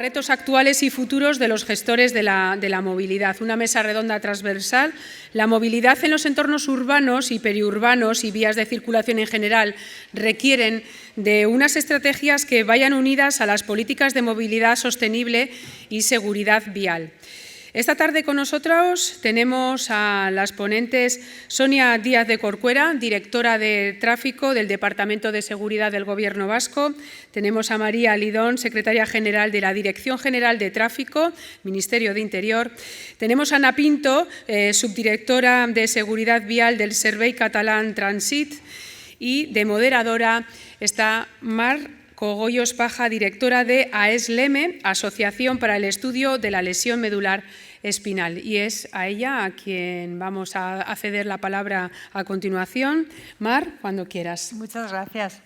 retos actuales y futuros de los gestores de la movilidad. Una mesa redonda transversal. La movilidad en los entornos urbanos y periurbanos y vías de circulación en general requieren de unas estrategias que vayan unidas a las políticas de movilidad sostenible y seguridad vial. Esta tarde con nosotros tenemos a las ponentes Sonia Díaz de Corcuera, directora de Tráfico del Departamento de Seguridad del Gobierno Vasco. Tenemos a María Lidón, secretaria general de la Dirección General de Tráfico, Ministerio de Interior. Tenemos a Ana Pinto, subdirectora de Seguridad Vial del Servei Catalán Transit. Y de moderadora está Mar Cogollos Paja, directora de AESLEME, Asociación para el Estudio de la Lesión Medular Espinal. Y es a ella a quien vamos a ceder la palabra a continuación. Mar, cuando quieras. Muchas gracias.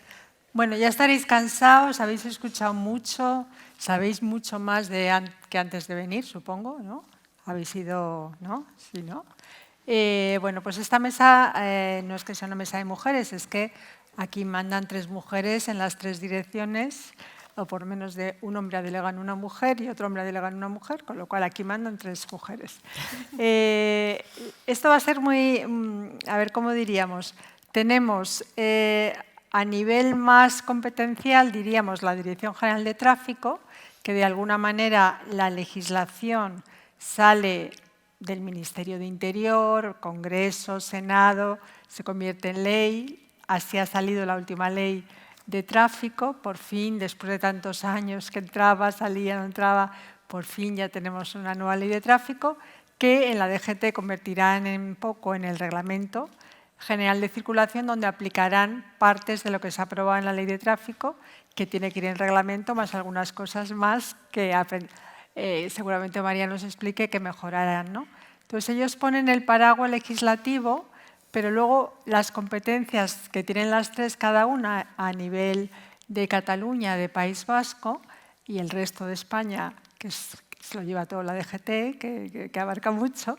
Bueno, ya estaréis cansados, habéis escuchado mucho, sabéis mucho más que antes de venir, supongo, ¿no? Habéis ido, ¿no? Sí, ¿no? Bueno, pues esta mesa no es que sea una mesa de mujeres, es que aquí mandan 3 mujeres en las 3 direcciones, o por menos de un hombre delega en una mujer y otro hombre delega en una mujer, con lo cual aquí mandan 3 mujeres. Esto va a ser muy, a ver cómo diríamos, tenemos a nivel más competencial, diríamos, la Dirección General de Tráfico, que de alguna manera la legislación sale del Ministerio de Interior, Congreso, Senado, se convierte en ley. Así ha salido la última ley de tráfico, por fin, después de tantos años que entraba, salía, no entraba, por fin ya tenemos una nueva ley de tráfico que en la DGT convertirán en poco en el Reglamento General de Circulación, donde aplicarán partes de lo que se aprobado en la ley de tráfico, que tiene que ir en reglamento, más algunas cosas más que seguramente María nos explique que mejorarán, ¿no? Entonces ellos ponen el paraguas legislativo, pero luego las competencias que tienen las 3 cada una a nivel de Cataluña, de País Vasco y el resto de España, que se lo lleva todo la DGT, que abarca mucho,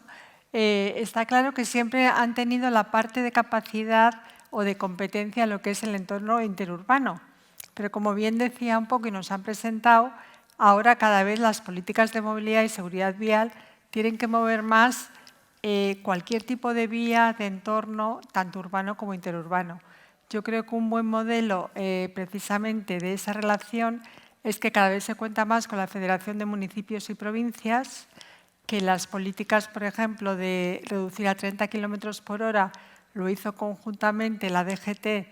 está claro que siempre han tenido la parte de capacidad o de competencia en lo que es el entorno interurbano. Pero como bien decía un poco y nos han presentado, ahora cada vez las políticas de movilidad y seguridad vial tienen que mover más cualquier tipo de vía, de entorno, tanto urbano como interurbano. Yo creo que un buen modelo precisamente de esa relación es que cada vez se cuenta más con la Federación de Municipios y Provincias, que las políticas, por ejemplo, de reducir a 30 km por hora lo hizo conjuntamente la DGT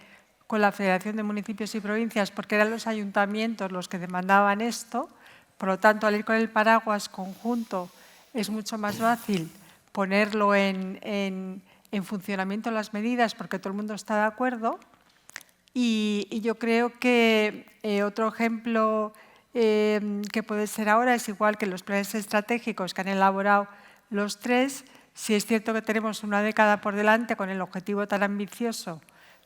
con la Federación de Municipios y Provincias, porque eran los ayuntamientos los que demandaban esto. Por lo tanto, al ir con el paraguas conjunto es mucho más fácil ponerlo en funcionamiento las medidas porque todo el mundo está de acuerdo. Y yo creo que otro ejemplo que puede ser ahora es igual que los planes estratégicos que han elaborado los 3. Si es cierto que tenemos una década por delante con el objetivo tan ambicioso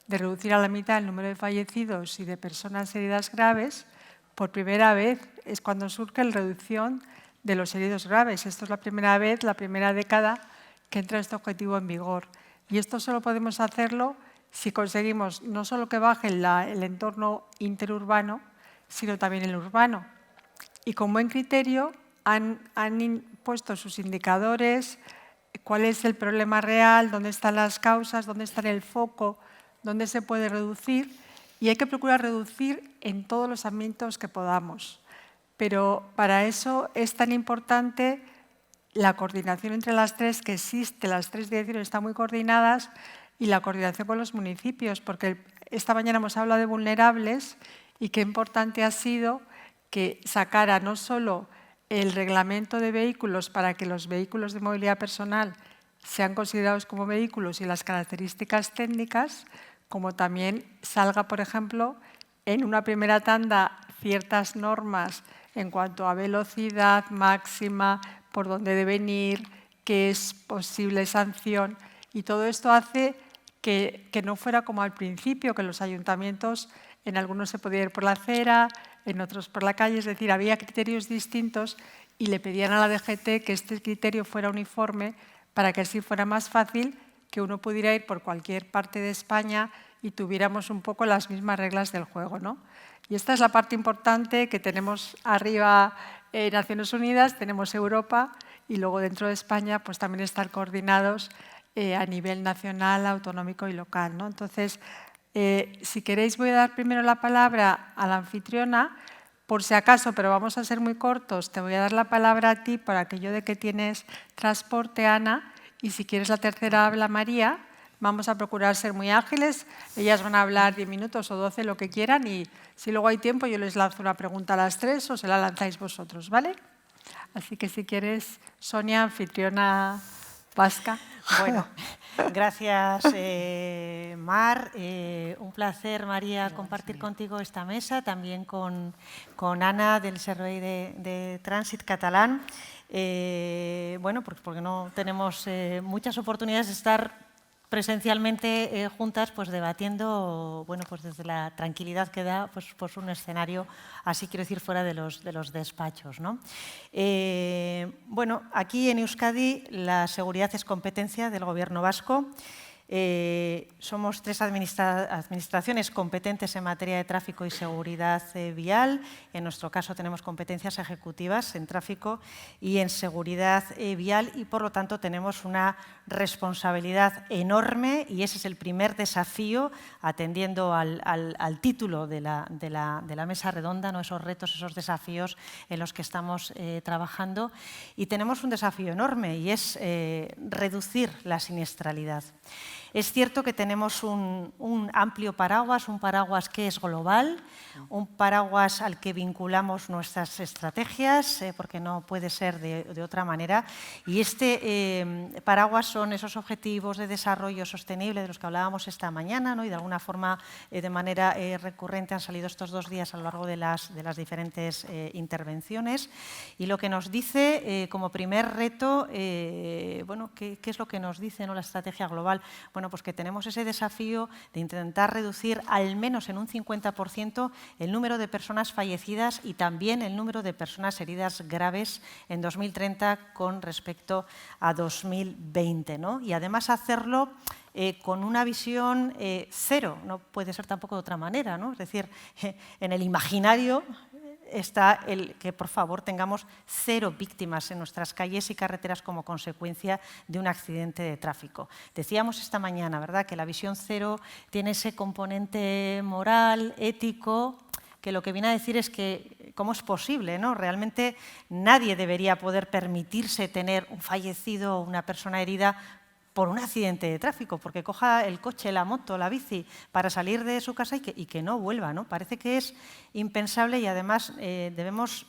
de reducir a la mitad el número de fallecidos y de personas heridas graves, por primera vez es cuando surge la reducción de los heridos graves. Esto es la primera vez, la primera década que entra este objetivo en vigor. Y esto solo podemos hacerlo si conseguimos no solo que baje el entorno interurbano, sino también el urbano. Y con buen criterio han puesto sus indicadores, cuál es el problema real, dónde están las causas, dónde está el foco, dónde se puede reducir. Y hay que procurar reducir en todos los ámbitos que podamos. Pero para eso es tan importante la coordinación entre las 3 que existe, las 3 direcciones están muy coordinadas, y la coordinación con los municipios, porque esta mañana hemos hablado de vulnerables y qué importante ha sido que sacara no solo el reglamento de vehículos para que los vehículos de movilidad personal sean considerados como vehículos y las características técnicas, como también salga, por ejemplo, en una primera tanda ciertas normas en cuanto a velocidad máxima, por dónde deben ir, qué es posible sanción. Y todo esto hace que no fuera como al principio, que los ayuntamientos, en algunos se podía ir por la acera, en otros por la calle, es decir, había criterios distintos y le pedían a la DGT que este criterio fuera uniforme para que así fuera más fácil que uno pudiera ir por cualquier parte de España y tuviéramos un poco las mismas reglas del juego, ¿no? Y esta es la parte importante que tenemos arriba Naciones Unidas, tenemos Europa y luego dentro de España pues también estar coordinados a nivel nacional, autonómico y local, ¿no? Entonces, si queréis voy a dar primero la palabra a la anfitriona, por si acaso, pero vamos a ser muy cortos, te voy a dar la palabra a ti por aquello de que tienes transporte, Ana, y si quieres la tercera habla María. Vamos a procurar ser muy ágiles, ellas van a hablar 10 minutos o 12, lo que quieran, y si luego hay tiempo yo les lanzo una pregunta a las 3 o se la lanzáis vosotros, ¿vale? Así que si quieres, Sonia, anfitriona vasca. Bueno, gracias Mar, un placer María compartir contigo esta mesa, también con Ana del Servei de Trànsit Catalán. Bueno, porque no tenemos muchas oportunidades de estar presencialmente juntas, pues debatiendo, bueno, pues desde la tranquilidad que da, pues un escenario, así quiero decir, fuera de los despachos, ¿no? Bueno, aquí en Euskadi la seguridad es competencia del Gobierno vasco. Somos 3 administraciones competentes en materia de tráfico y seguridad vial. En nuestro caso tenemos competencias ejecutivas en tráfico y en seguridad vial y por lo tanto tenemos una responsabilidad enorme y ese es el primer desafío atendiendo al título de la mesa redonda, ¿no? Esos retos, esos desafíos en los que estamos trabajando y tenemos un desafío enorme y es reducir la siniestralidad. Es cierto que tenemos un amplio paraguas, un paraguas que es global, un paraguas al que vinculamos nuestras estrategias, porque no puede ser de otra manera. Y este paraguas son esos objetivos de desarrollo sostenible de los que hablábamos esta mañana, ¿no? Y de alguna forma, de manera recurrente, han salido estos 2 días a lo largo de las diferentes intervenciones. Y lo que nos dice como primer reto, bueno, ¿qué es lo que nos dice, ¿no? La estrategia global? Bueno, pues que tenemos ese desafío de intentar reducir al menos en un 50% el número de personas fallecidas y también el número de personas heridas graves en 2030 con respecto a 2020, ¿no? Y además hacerlo con una visión cero, no puede ser tampoco de otra manera, ¿no? Es decir, en el imaginario está el que, por favor, tengamos 0 víctimas en nuestras calles y carreteras como consecuencia de un accidente de tráfico. Decíamos esta mañana, ¿verdad?, que la visión cero tiene ese componente moral, ético, que lo que viene a decir es que cómo es posible, ¿no? Realmente nadie debería poder permitirse tener un fallecido o una persona herida por un accidente de tráfico, porque coja el coche, la moto, la bici para salir de su casa y que no vuelva, ¿no? Parece que es impensable y además debemos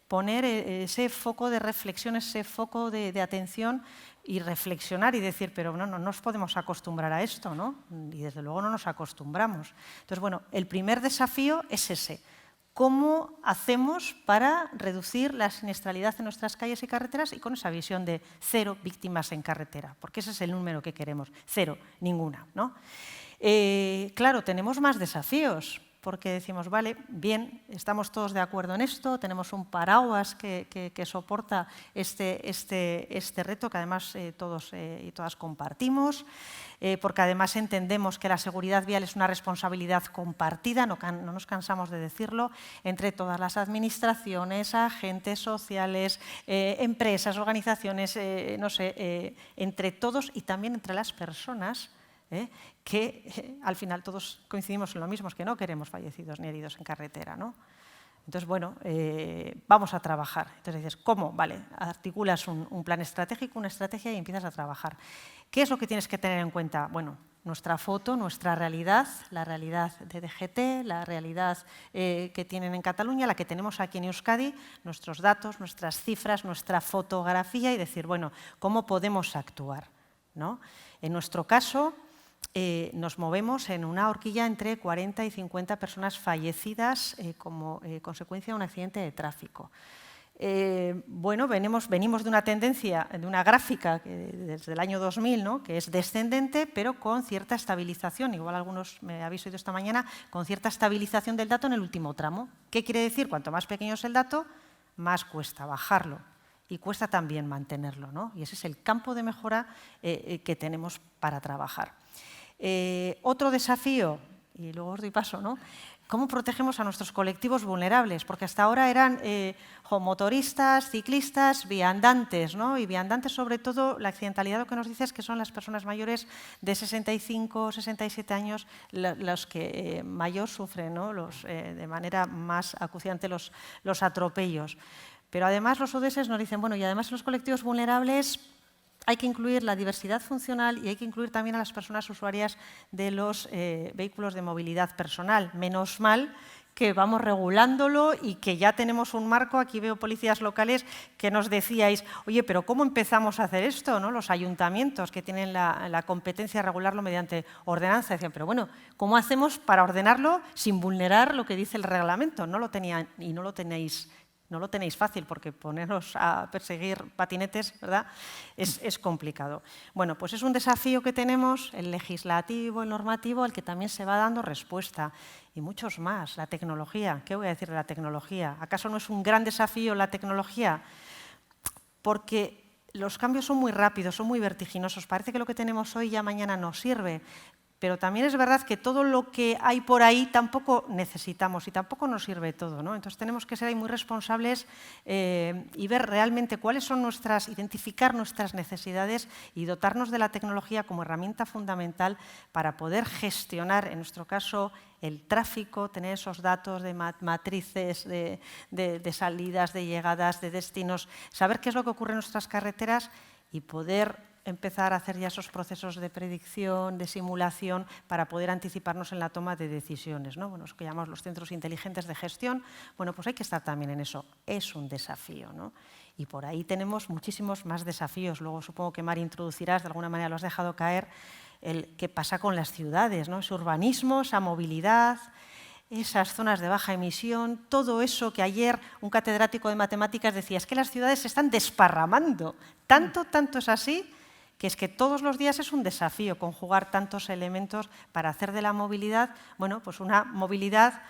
poner ese foco de reflexión, ese foco de atención y reflexionar y decir, pero no nos podemos acostumbrar a esto, ¿no? Y desde luego no nos acostumbramos. Entonces, bueno, el primer desafío es ese. ¿Cómo hacemos para reducir la siniestralidad en nuestras calles y carreteras y con esa visión de 0 víctimas en carretera? Porque ese es el número que queremos, 0, ninguna, ¿no? Claro, tenemos más desafíos porque decimos, vale, bien, estamos todos de acuerdo en esto, tenemos un paraguas que soporta este reto que además todos y todas compartimos, porque además entendemos que la seguridad vial es una responsabilidad compartida, no nos cansamos de decirlo, entre todas las administraciones, agentes sociales, empresas, organizaciones, no sé, entre todos y también entre las personas, que al final todos coincidimos en lo mismo, es que no queremos fallecidos ni heridos en carretera, ¿no? Entonces, bueno, vamos a trabajar. Entonces dices, ¿cómo? Vale, articulas un plan estratégico, una estrategia y empiezas a trabajar. ¿Qué es lo que tienes que tener en cuenta? Bueno, nuestra foto, nuestra realidad, la realidad de DGT, la realidad que tienen en Cataluña, la que tenemos aquí en Euskadi, nuestros datos, nuestras cifras, nuestra fotografía y decir, bueno, ¿cómo podemos actuar? ¿No? En nuestro caso, nos movemos en una horquilla entre 40 y 50 personas fallecidas como consecuencia de un accidente de tráfico. Bueno, venimos de una tendencia, de una gráfica desde el año 2000, ¿no?, que es descendente, pero con cierta estabilización. Igual algunos me habéis oído esta mañana, con cierta estabilización del dato en el último tramo. ¿Qué quiere decir? Cuanto más pequeño es el dato, más cuesta bajarlo. Y cuesta también mantenerlo, ¿no? Y ese es el campo de mejora que tenemos para trabajar. Otro desafío, y luego os doy paso, ¿no?, ¿cómo protegemos a nuestros colectivos vulnerables? Porque hasta ahora eran motoristas, ciclistas, viandantes, ¿no? Y viandantes, sobre todo, la accidentalidad lo que nos dice es que son las personas mayores de 65, 67 años los que mayor sufren, ¿no? De manera más acuciante los atropellos. Pero además los ODS nos dicen, bueno, y además en los colectivos vulnerables hay que incluir la diversidad funcional y hay que incluir también a las personas usuarias de los vehículos de movilidad personal. Menos mal que vamos regulándolo y que ya tenemos un marco. Aquí veo policías locales que nos decíais, oye, pero ¿cómo empezamos a hacer esto? ¿No? Los ayuntamientos que tienen la competencia de regularlo mediante ordenanza. Decían, pero bueno, ¿cómo hacemos para ordenarlo sin vulnerar lo que dice el reglamento? No lo tenían y no lo tenéis fácil, porque poneros a perseguir patinetes, ¿verdad?, es complicado. Bueno, pues es un desafío que tenemos, el legislativo, el normativo, al que también se va dando respuesta. Y muchos más. La tecnología. ¿Qué voy a decir de la tecnología? ¿Acaso no es un gran desafío la tecnología? Porque los cambios son muy rápidos, son muy vertiginosos. Parece que lo que tenemos hoy ya mañana no sirve. Pero también es verdad que todo lo que hay por ahí tampoco necesitamos y tampoco nos sirve todo, ¿no? Entonces tenemos que ser ahí muy responsables y ver realmente cuáles son identificar nuestras necesidades y dotarnos de la tecnología como herramienta fundamental para poder gestionar, en nuestro caso, el tráfico, tener esos datos de matrices de salidas, de llegadas, de destinos, saber qué es lo que ocurre en nuestras carreteras y poder empezar a hacer ya esos procesos de predicción, de simulación, para poder anticiparnos en la toma de decisiones, ¿no? Bueno, eso que llamamos los centros inteligentes de gestión. Bueno, pues hay que estar también en eso. Es un desafío, ¿no? Y por ahí tenemos muchísimos más desafíos. Luego supongo que, Mari, introducirás, de alguna manera lo has dejado caer, el qué pasa con las ciudades, ¿no? Ese urbanismo, esa movilidad, esas zonas de baja emisión, todo eso que ayer un catedrático de matemáticas decía, es que las ciudades se están desparramando. Tanto es así que es que todos los días es un desafío conjugar tantos elementos para hacer de la movilidad, bueno, pues una movilidad,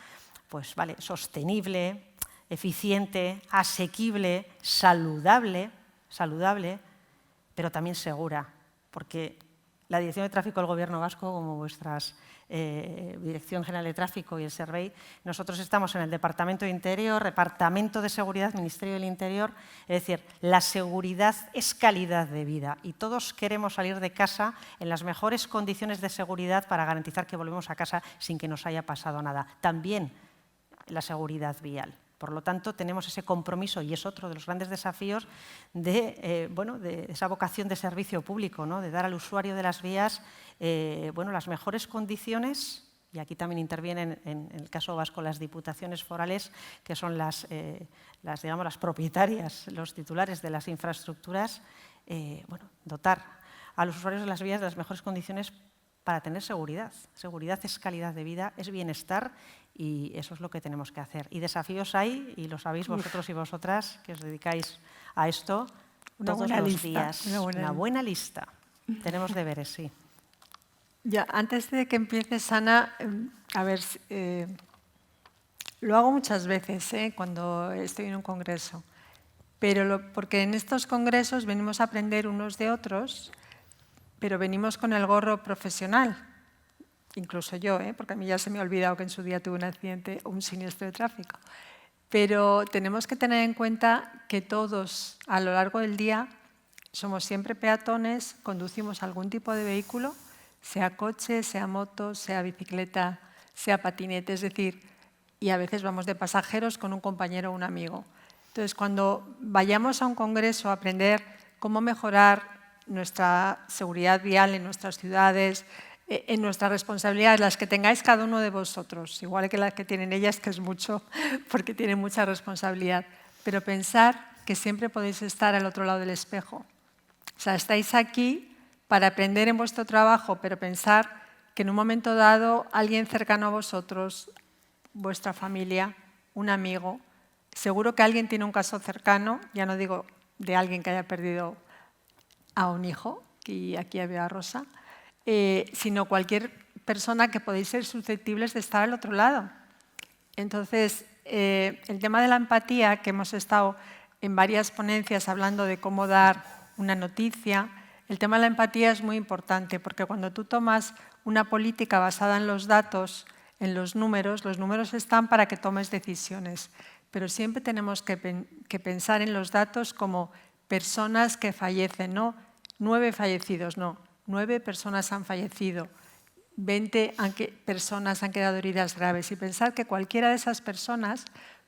pues vale, sostenible, eficiente, asequible, saludable, pero también segura, porque la Dirección de Tráfico del Gobierno Vasco, como vuestras Dirección General de Tráfico y el Servei, nosotros estamos en el Departamento de Interior, Departamento de Seguridad, Ministerio del Interior, es decir, la seguridad es calidad de vida y todos queremos salir de casa en las mejores condiciones de seguridad para garantizar que volvemos a casa sin que nos haya pasado nada. También la seguridad vial. Por lo tanto, tenemos ese compromiso, y es otro de los grandes desafíos de esa vocación de servicio público, ¿no? De dar al usuario de las vías las mejores condiciones, y aquí también intervienen, en el caso vasco, las diputaciones forales, que son las propietarias, los titulares de las infraestructuras, dotar a los usuarios de las vías de las mejores condiciones para tener seguridad. Seguridad es calidad de vida, es bienestar, y eso es lo que tenemos que hacer. Y desafíos hay, y lo sabéis vosotros y vosotras, que os dedicáis a esto todos los días. Una buena lista. Tenemos deberes, sí. Ya, antes de que empieces, Ana, a ver, lo hago muchas veces cuando estoy en un congreso, pero porque en estos congresos venimos a aprender unos de otros, pero venimos con el gorro profesional. Incluso yo, porque a mí ya se me ha olvidado que en su día tuve un accidente o un siniestro de tráfico. Pero tenemos que tener en cuenta que todos, a lo largo del día, somos siempre peatones, conducimos algún tipo de vehículo, sea coche, sea moto, sea bicicleta, sea patinete, es decir, y a veces vamos de pasajeros con un compañero o un amigo. Entonces, cuando vayamos a un congreso a aprender cómo mejorar nuestra seguridad vial en nuestras ciudades, en nuestras responsabilidades, las que tengáis cada uno de vosotros, igual que las que tienen ellas, que es mucho, porque tienen mucha responsabilidad, pero pensar que siempre podéis estar al otro lado del espejo. O sea, estáis aquí para aprender en vuestro trabajo, pero pensar que en un momento dado alguien cercano a vosotros, vuestra familia, un amigo, seguro que alguien tiene un caso cercano, ya no digo de alguien que haya perdido a un hijo, y aquí había a Rosa, sino cualquier persona que podéis ser susceptibles de estar al otro lado. Entonces, el tema de la empatía, que hemos estado en varias ponencias hablando de cómo dar una noticia, el tema de la empatía es muy importante, porque cuando tú tomas una política basada en los datos, en los números están para que tomes decisiones, pero siempre tenemos que pensar en los datos como personas que fallecen, no 9 fallecidos, no, 9 personas han fallecido, 20 personas han quedado heridas graves, y pensar que cualquiera de esas personas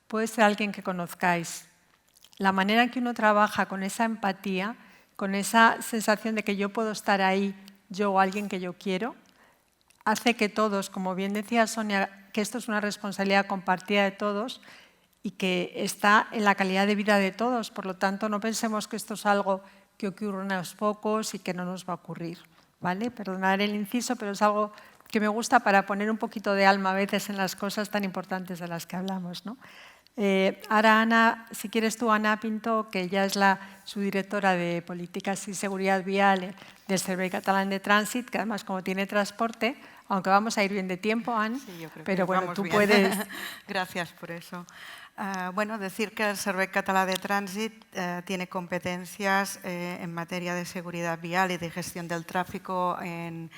puede ser alguien que conozcáis. La manera en que uno trabaja con esa empatía, con esa sensación de que yo puedo estar ahí, yo o alguien que yo quiero, hace que todos, como bien decía Sonia, que esto es una responsabilidad compartida de todos y que está en la calidad de vida de todos. Por lo tanto, no pensemos que esto es algo que ocurre a unos pocos y que no nos va a ocurrir, ¿vale? Perdonad el inciso, pero es algo que me gusta para poner un poquito de alma a veces en las cosas tan importantes de las que hablamos, ¿no? Ahora, Ana, si quieres tú, Ana Pinto, que ya es la subdirectora de Políticas y Seguridad Vial del Servei Catalán de Trànsit, que además como tiene transporte, aunque vamos a ir bien de tiempo, Ana, sí, yo creo pero que bueno, vamos tú bien. puedes... Gracias por eso. Bueno, decir que el Servei Català de Trànsit tiene competencias en materia de seguridad vial y de gestión del tráfico en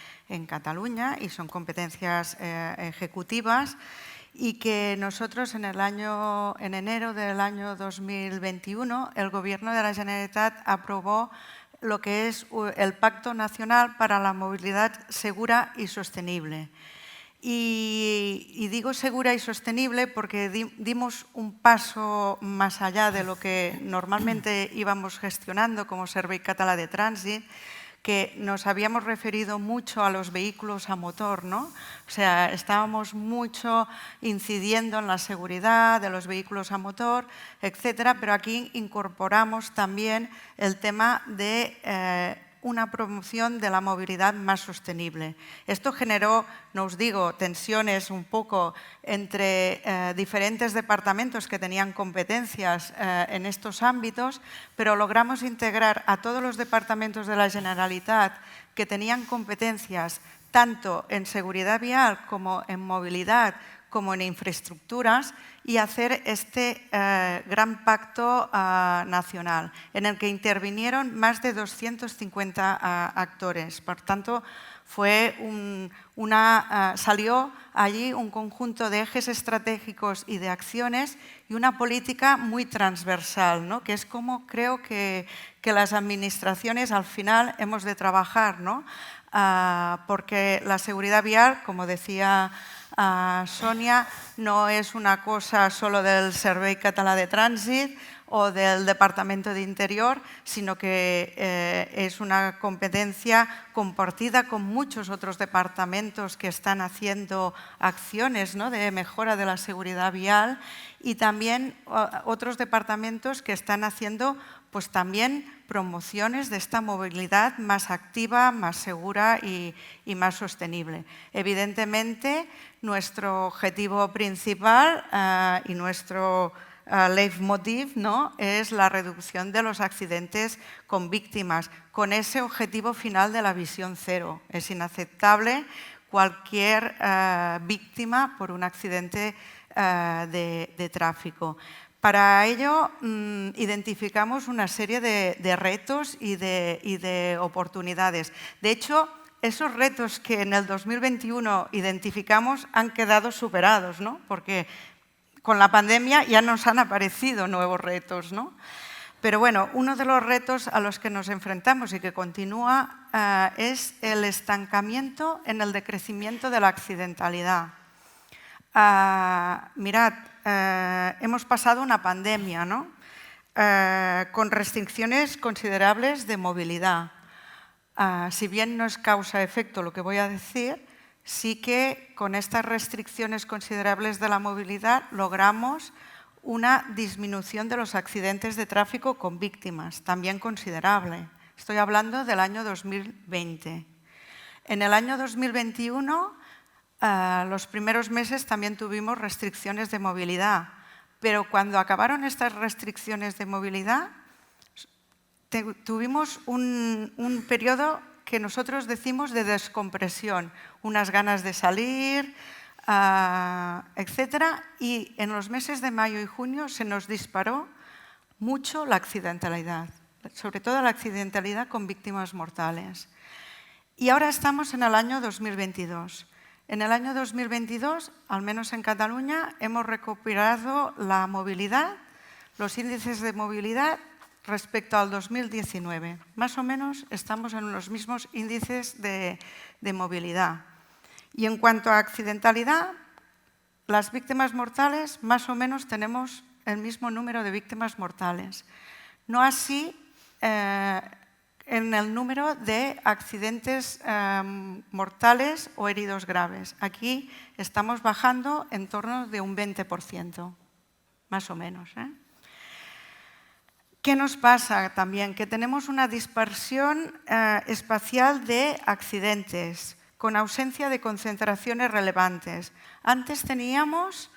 Cataluña, y son competencias ejecutivas, y que nosotros en enero del año 2021 el Gobierno de la Generalitat aprobó lo que es el Pacto Nacional para la Movilidad Segura y Sostenible. Y digo segura y sostenible porque dimos un paso más allá de lo que normalmente íbamos gestionando como Servei Català de Trànsit, que nos habíamos referido mucho a los vehículos a motor, ¿no? O sea, estábamos mucho incidiendo en la seguridad de los vehículos a motor, etcétera, pero aquí incorporamos también el tema de una promoción de la movilidad más sostenible. Esto generó, no os digo, tensiones un poco entre diferentes departamentos que tenían competencias en estos ámbitos, pero logramos integrar a todos los departamentos de la Generalitat que tenían competencias tanto en seguridad vial como en movilidad, como en infraestructuras, y hacer este gran pacto nacional, en el que intervinieron más de 250 actores. Por tanto, salió allí un conjunto de ejes estratégicos y de acciones y una política muy transversal, ¿no? Que es como creo que las administraciones al final hemos de trabajar, ¿no? Porque la seguridad vial, como decía Sonia, no es una cosa solo del Servei Català de Trànsit o del Departamento de Interior, sino que es una competencia compartida con muchos otros departamentos que están haciendo acciones, ¿no?, de mejora de la seguridad vial, y también otros departamentos que están haciendo pues también promociones de esta movilidad más activa, más segura y más sostenible. Evidentemente, nuestro objetivo principal y nuestro leitmotiv, ¿no?, es la reducción de los accidentes con víctimas, con ese objetivo final de la visión cero. Es inaceptable cualquier víctima por un accidente de tráfico. Para ello, identificamos una serie de retos y de oportunidades. De hecho, esos retos que en el 2021 identificamos han quedado superados, ¿no?, porque con la pandemia ya nos han aparecido nuevos retos, ¿no? Pero bueno, uno de los retos a los que nos enfrentamos y que continúa es el estancamiento en el decrecimiento de la accidentalidad. Mirad, hemos pasado una pandemia, ¿no?, con restricciones considerables de movilidad. Si bien no es causa-efecto lo que voy a decir, sí que con estas restricciones considerables de la movilidad logramos una disminución de los accidentes de tráfico con víctimas, también considerable. Estoy hablando del año 2020. En el año 2021, los primeros meses también tuvimos restricciones de movilidad, pero cuando acabaron estas restricciones de movilidad, tuvimos un periodo que nosotros decimos de descompresión, unas ganas de salir, etcétera, y en los meses de mayo y junio se nos disparó mucho la accidentalidad, sobre todo la accidentalidad con víctimas mortales. Y ahora estamos en el año 2022. En el año 2022, al menos en Cataluña, hemos recuperado la movilidad, los índices de movilidad respecto al 2019. Más o menos estamos en los mismos índices de movilidad. Y en cuanto a accidentalidad, las víctimas mortales, más o menos tenemos el mismo número de víctimas mortales. No así en el número de accidentes mortales o heridos graves. Aquí estamos bajando en torno de un 20%, más o menos. ¿Qué nos pasa también? Que tenemos una dispersión espacial de accidentes, con ausencia de concentraciones relevantes. Antes teníamos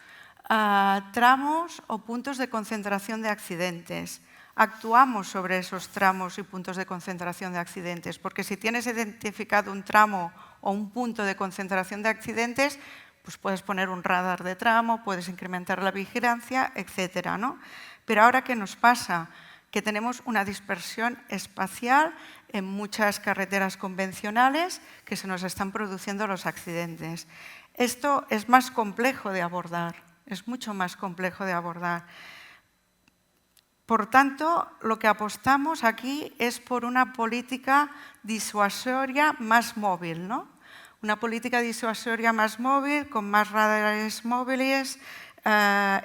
tramos o puntos de concentración de accidentes. Actuamos sobre esos tramos y puntos de concentración de accidentes, porque si tienes identificado un tramo o un punto de concentración de accidentes, pues puedes poner un radar de tramo, puedes incrementar la vigilancia, etcétera, ¿no? Pero ahora, ¿qué nos pasa? Que tenemos una dispersión espacial en muchas carreteras convencionales que se nos están produciendo los accidentes. Esto es más complejo de abordar, es mucho más complejo de abordar. Por tanto, lo que apostamos aquí es por una política disuasoria más móvil, ¿no? Una política disuasoria más móvil, con más radares móviles.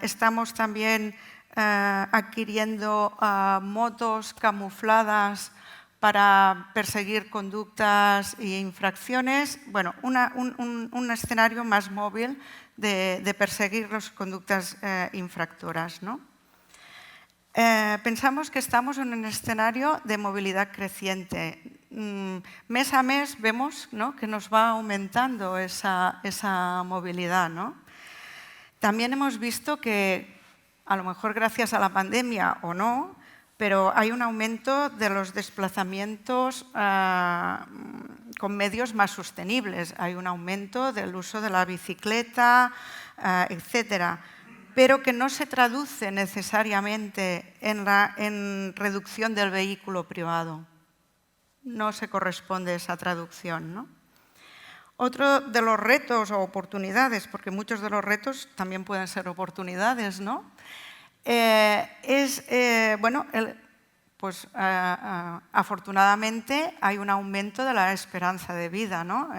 Estamos también adquiriendo motos camufladas para perseguir conductas e infracciones. Bueno, un escenario más móvil de perseguir las conductas infractoras, ¿no? Pensamos que estamos en un escenario de movilidad creciente. Mes a mes vemos, ¿no?, que nos va aumentando esa movilidad, ¿no? También hemos visto que, a lo mejor gracias a la pandemia o no, pero hay un aumento de los desplazamientos con medios más sostenibles. Hay un aumento del uso de la bicicleta, etcétera, pero que no se traduce necesariamente en reducción del vehículo privado. No se corresponde esa traducción, ¿no? Otro de los retos o oportunidades, porque muchos de los retos también pueden ser oportunidades, ¿no? Afortunadamente hay un aumento de la esperanza de vida, ¿no?,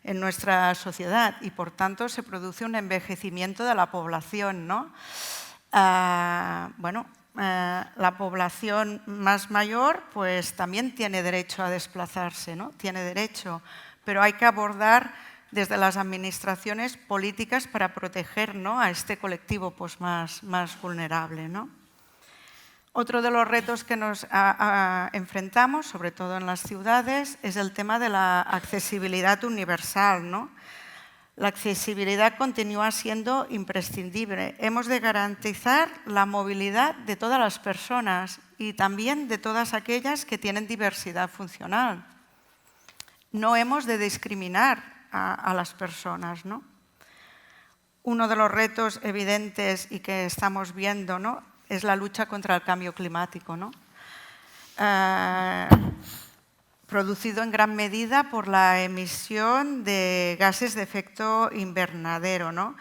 en nuestra sociedad, y por tanto se produce un envejecimiento de la población, ¿no? La población más mayor pues también tiene derecho a desplazarse, ¿no? Tiene derecho, pero hay que abordar desde las administraciones políticas para proteger, ¿no?, a este colectivo pues más vulnerable, ¿no? Otro de los retos que nos enfrentamos, sobre todo en las ciudades, es el tema de la accesibilidad universal, ¿no? La accesibilidad continúa siendo imprescindible. Hemos de garantizar la movilidad de todas las personas y también de todas aquellas que tienen diversidad funcional. No hemos de discriminar a las personas, ¿no? Uno de los retos evidentes y que estamos viendo, ¿no?, es la lucha contra el cambio climático, ¿no? Producido en gran medida por la emisión de gases de efecto invernadero, ¿no?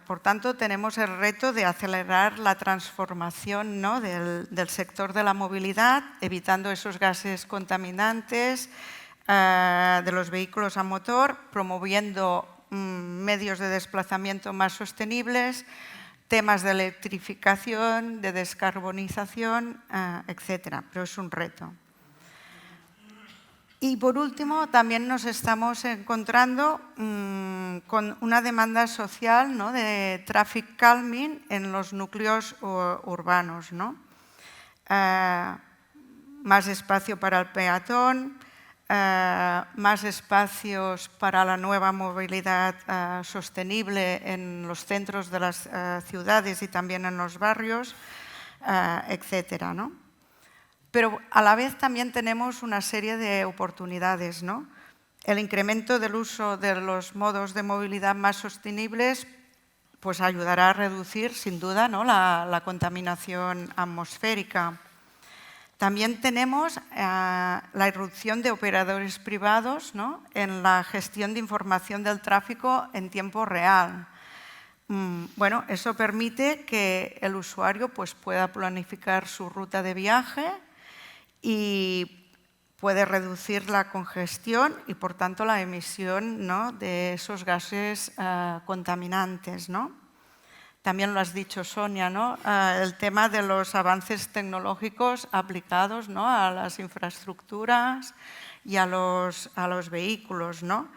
Por tanto, tenemos el reto de acelerar la transformación, ¿no?, del sector de la movilidad, evitando esos gases contaminantes de los vehículos a motor, promoviendo medios de desplazamiento más sostenibles, temas de electrificación, de descarbonización, etcétera, pero es un reto. Y por último, también nos estamos encontrando con una demanda social, ¿no?, de traffic calming en los núcleos urbanos, ¿no? Más espacio para el peatón, más espacios para la nueva movilidad sostenible en los centros de las ciudades y también en los barrios, etcétera, ¿no? Pero a la vez también tenemos una serie de oportunidades, ¿no? El incremento del uso de los modos de movilidad más sostenibles pues ayudará a reducir, sin duda, ¿no?, la contaminación atmosférica. También tenemos la irrupción de operadores privados, ¿no?, en la gestión de información del tráfico en tiempo real. Bueno, eso permite que el usuario pues, pueda planificar su ruta de viaje y puede reducir la congestión y, por tanto, la emisión, ¿no?, de esos gases contaminantes, ¿no? También lo has dicho, Sonia, ¿no?, el tema de los avances tecnológicos aplicados, ¿no?, a las infraestructuras y a los vehículos, ¿no?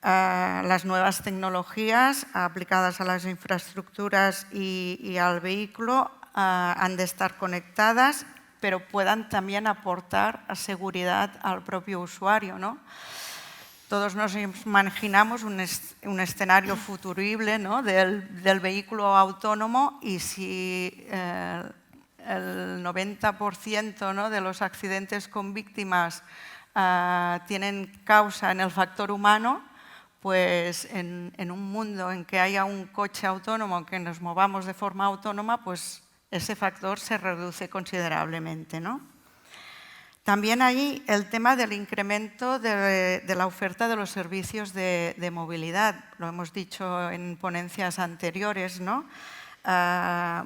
Las nuevas tecnologías aplicadas a las infraestructuras y al vehículo han de estar conectadas, pero puedan también aportar seguridad al propio usuario, ¿no? Todos nos imaginamos un escenario futurible, ¿no?, del vehículo autónomo, y si el 90%, ¿no?, de los accidentes con víctimas tienen causa en el factor humano, pues en un mundo en que haya un coche autónomo, que nos movamos de forma autónoma, pues ese factor se reduce considerablemente, ¿no? También hay el tema del incremento de la oferta de los servicios de movilidad. Lo hemos dicho en ponencias anteriores, ¿no?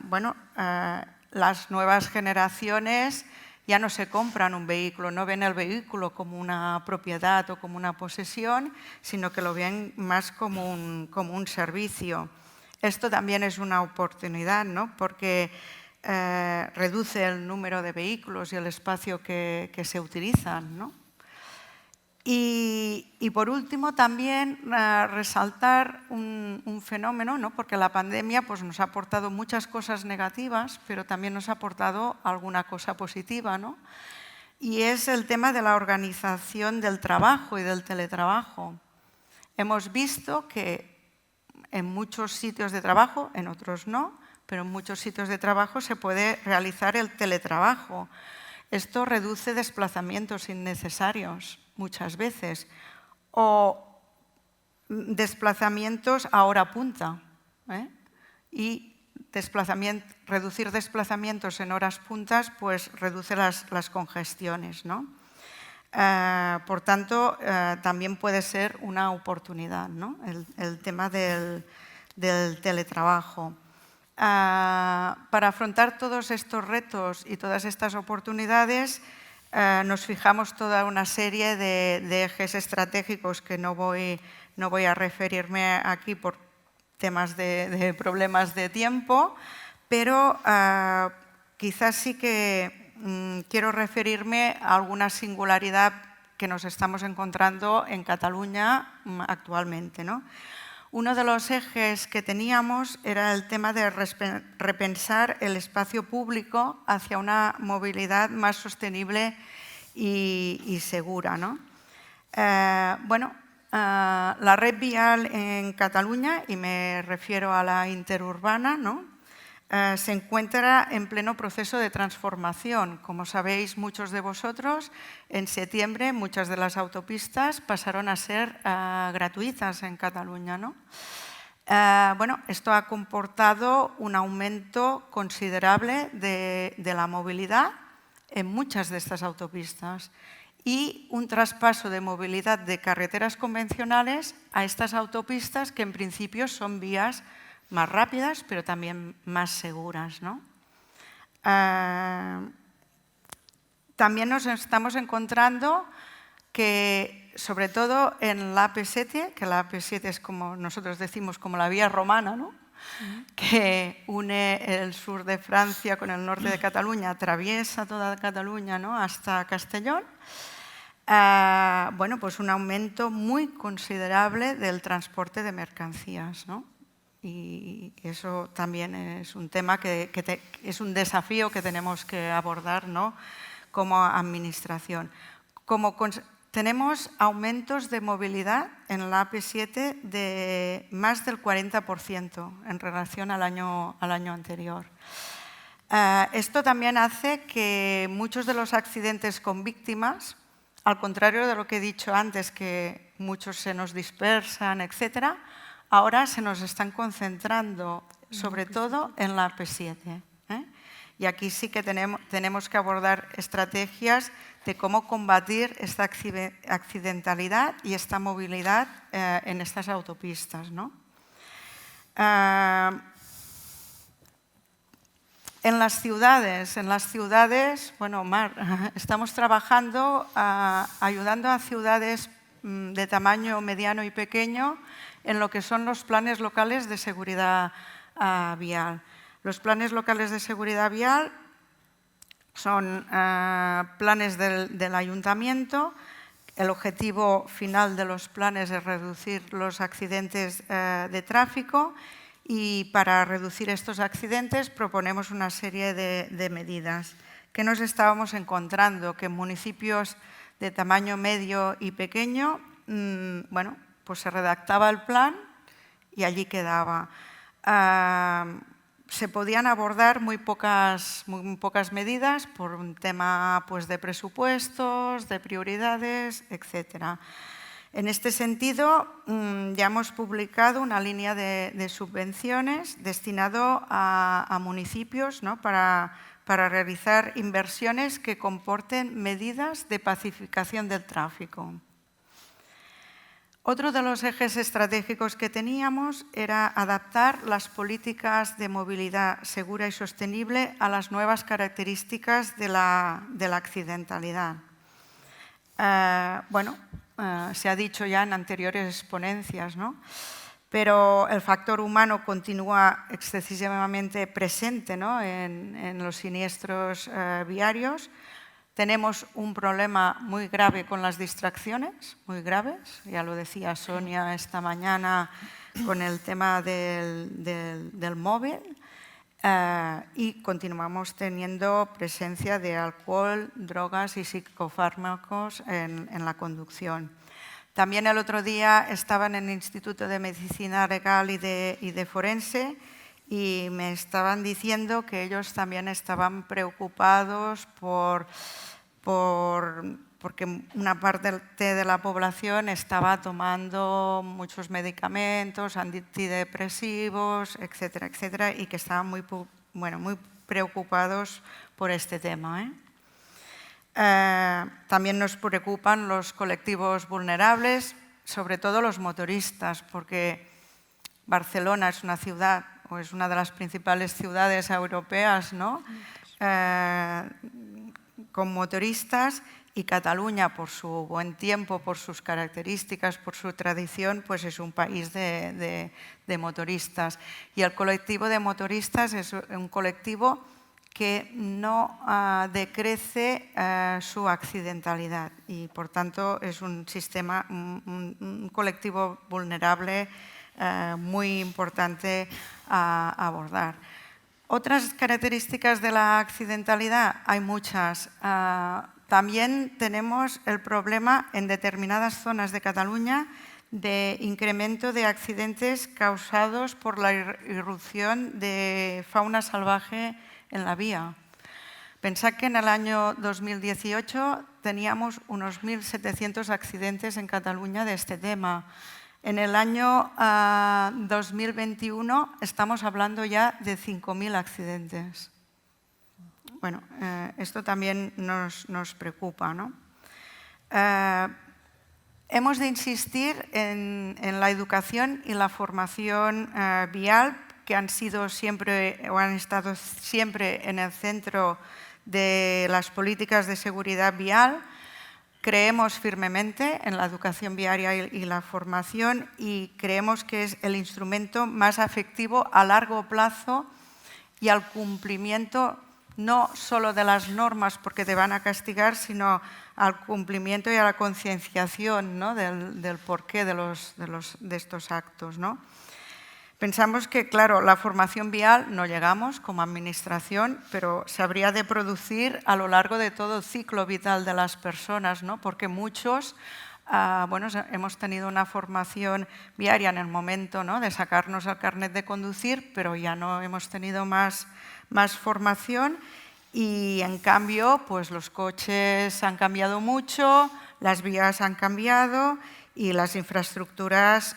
Bueno, las nuevas generaciones ya no se compran un vehículo, no ven el vehículo como una propiedad o como una posesión, sino que lo ven más como un servicio. Esto también es una oportunidad, ¿no?, porque reduce el número de vehículos y el espacio que se utilizan, ¿no? Y por último, también resaltar un fenómeno, ¿no?, porque la pandemia pues, nos ha aportado muchas cosas negativas, pero también nos ha aportado alguna cosa positiva, ¿no? Y es el tema de la organización del trabajo y del teletrabajo. Hemos visto que en muchos sitios de trabajo, en otros no, pero en muchos sitios de trabajo se puede realizar el teletrabajo. Esto reduce desplazamientos innecesarios muchas veces, o desplazamientos a hora punta, ¿eh? Y reducir desplazamientos en horas puntas pues reduce las congestiones, ¿no? Por tanto, también puede ser una oportunidad, ¿no?, el tema del teletrabajo. Para afrontar todos estos retos y todas estas oportunidades, nos fijamos toda una serie de ejes estratégicos que no voy a referirme aquí por temas de problemas de tiempo, pero quizás sí que quiero referirme a alguna singularidad que nos estamos encontrando en Cataluña actualmente, ¿no? Uno de los ejes que teníamos era el tema de repensar el espacio público hacia una movilidad más sostenible y segura, ¿no? Bueno, la red vial en Cataluña, y me refiero a la interurbana, ¿no?, se encuentra en pleno proceso de transformación. Como sabéis muchos de vosotros, en septiembre muchas de las autopistas pasaron a ser gratuitas en Cataluña, ¿no? Bueno, esto ha comportado un aumento considerable de la movilidad en muchas de estas autopistas y un traspaso de movilidad de carreteras convencionales a estas autopistas, que en principio son vías más rápidas, pero también más seguras, ¿no? También nos estamos encontrando que, sobre todo en la AP7, que la AP7 es, como nosotros decimos, como la vía romana, ¿no?, que une el sur de Francia con el norte de Cataluña, atraviesa toda Cataluña, ¿no?, hasta Castellón. Bueno, pues un aumento muy considerable del transporte de mercancías, ¿no? Y eso también es un tema es un desafío que tenemos que abordar, ¿no?, como administración. Tenemos aumentos de movilidad en la AP7 de más del 40% en relación al año anterior. Esto también hace que muchos de los accidentes con víctimas, al contrario de lo que he dicho antes, que muchos se nos dispersan, etcétera, ahora se nos están concentrando sobre todo en la AP7, ¿eh? Y aquí sí que tenemos que abordar estrategias de cómo combatir esta accidentalidad y esta movilidad en estas autopistas, ¿no? En las ciudades, bueno, Mar, estamos trabajando ayudando a ciudades de tamaño mediano y pequeño en lo que son los planes locales de seguridad vial. Los planes locales de seguridad vial son planes del ayuntamiento. El objetivo final de los planes es reducir los accidentes de tráfico y para reducir estos accidentes proponemos una serie de medidas. ¿Qué nos estábamos encontrando? Que en municipios de tamaño medio y pequeño, bueno, pues se redactaba el plan y allí quedaba. Se podían abordar muy pocas medidas por un tema pues, de presupuestos, de prioridades, etc. En este sentido, ya hemos publicado una línea de subvenciones destinado a municipios, ¿no? para realizar inversiones que comporten medidas de pacificación del tráfico. Otro de los ejes estratégicos que teníamos era adaptar las políticas de movilidad segura y sostenible a las nuevas características de la accidentalidad. Bueno, se ha dicho ya en anteriores ponencias, ¿no? Pero el factor humano continúa excesivamente presente, ¿no? en los siniestros viarios. Tenemos un problema muy grave con las distracciones, muy graves. Ya lo decía Sonia esta mañana con el tema del móvil. Y continuamos teniendo presencia de alcohol, drogas y psicofármacos en la conducción. También el otro día estaba en el Instituto de Medicina Legal y de Forense y me estaban diciendo que ellos también estaban preocupados porque una parte de la población estaba tomando muchos medicamentos, antidepresivos, etcétera, etcétera, y que estaban muy preocupados por este tema, ¿eh? También nos preocupan los colectivos vulnerables, sobre todo los motoristas, porque Barcelona es una ciudad, o es una de las principales ciudades europeas, ¿no? Con motoristas, y Cataluña, por su buen tiempo, por sus características, por su tradición, pues es un país de motoristas. Y el colectivo de motoristas es un colectivo que no decrece su accidentalidad y, por tanto, es un colectivo vulnerable muy importante a abordar. Otras características de la accidentalidad, hay muchas. También tenemos el problema en determinadas zonas de Cataluña de incremento de accidentes causados por la irrupción de fauna salvaje en la vía. Pensad que en el año 2018 teníamos unos 1.700 accidentes en Cataluña de este tema. En el año 2021 estamos hablando ya de 5.000 accidentes. Bueno, esto también nos preocupa, ¿no? Hemos de insistir en la educación y la formación vial, que han sido siempre o han estado siempre en el centro de las políticas de seguridad vial. Creemos firmemente en la educación viaria y la formación y creemos que es el instrumento más efectivo a largo plazo y al cumplimiento no solo de las normas porque te van a castigar, sino al cumplimiento y a la concienciación, ¿no? del porqué de estos actos, ¿no? Pensamos que, claro, la formación vial no llegamos como administración, pero se habría de producir a lo largo de todo el ciclo vital de las personas, ¿no? Porque muchos bueno, hemos tenido una formación viaria en el momento, ¿no? de sacarnos el carnet de conducir, pero ya no hemos tenido más formación y, en cambio, pues los coches han cambiado mucho, las vías han cambiado y las infraestructuras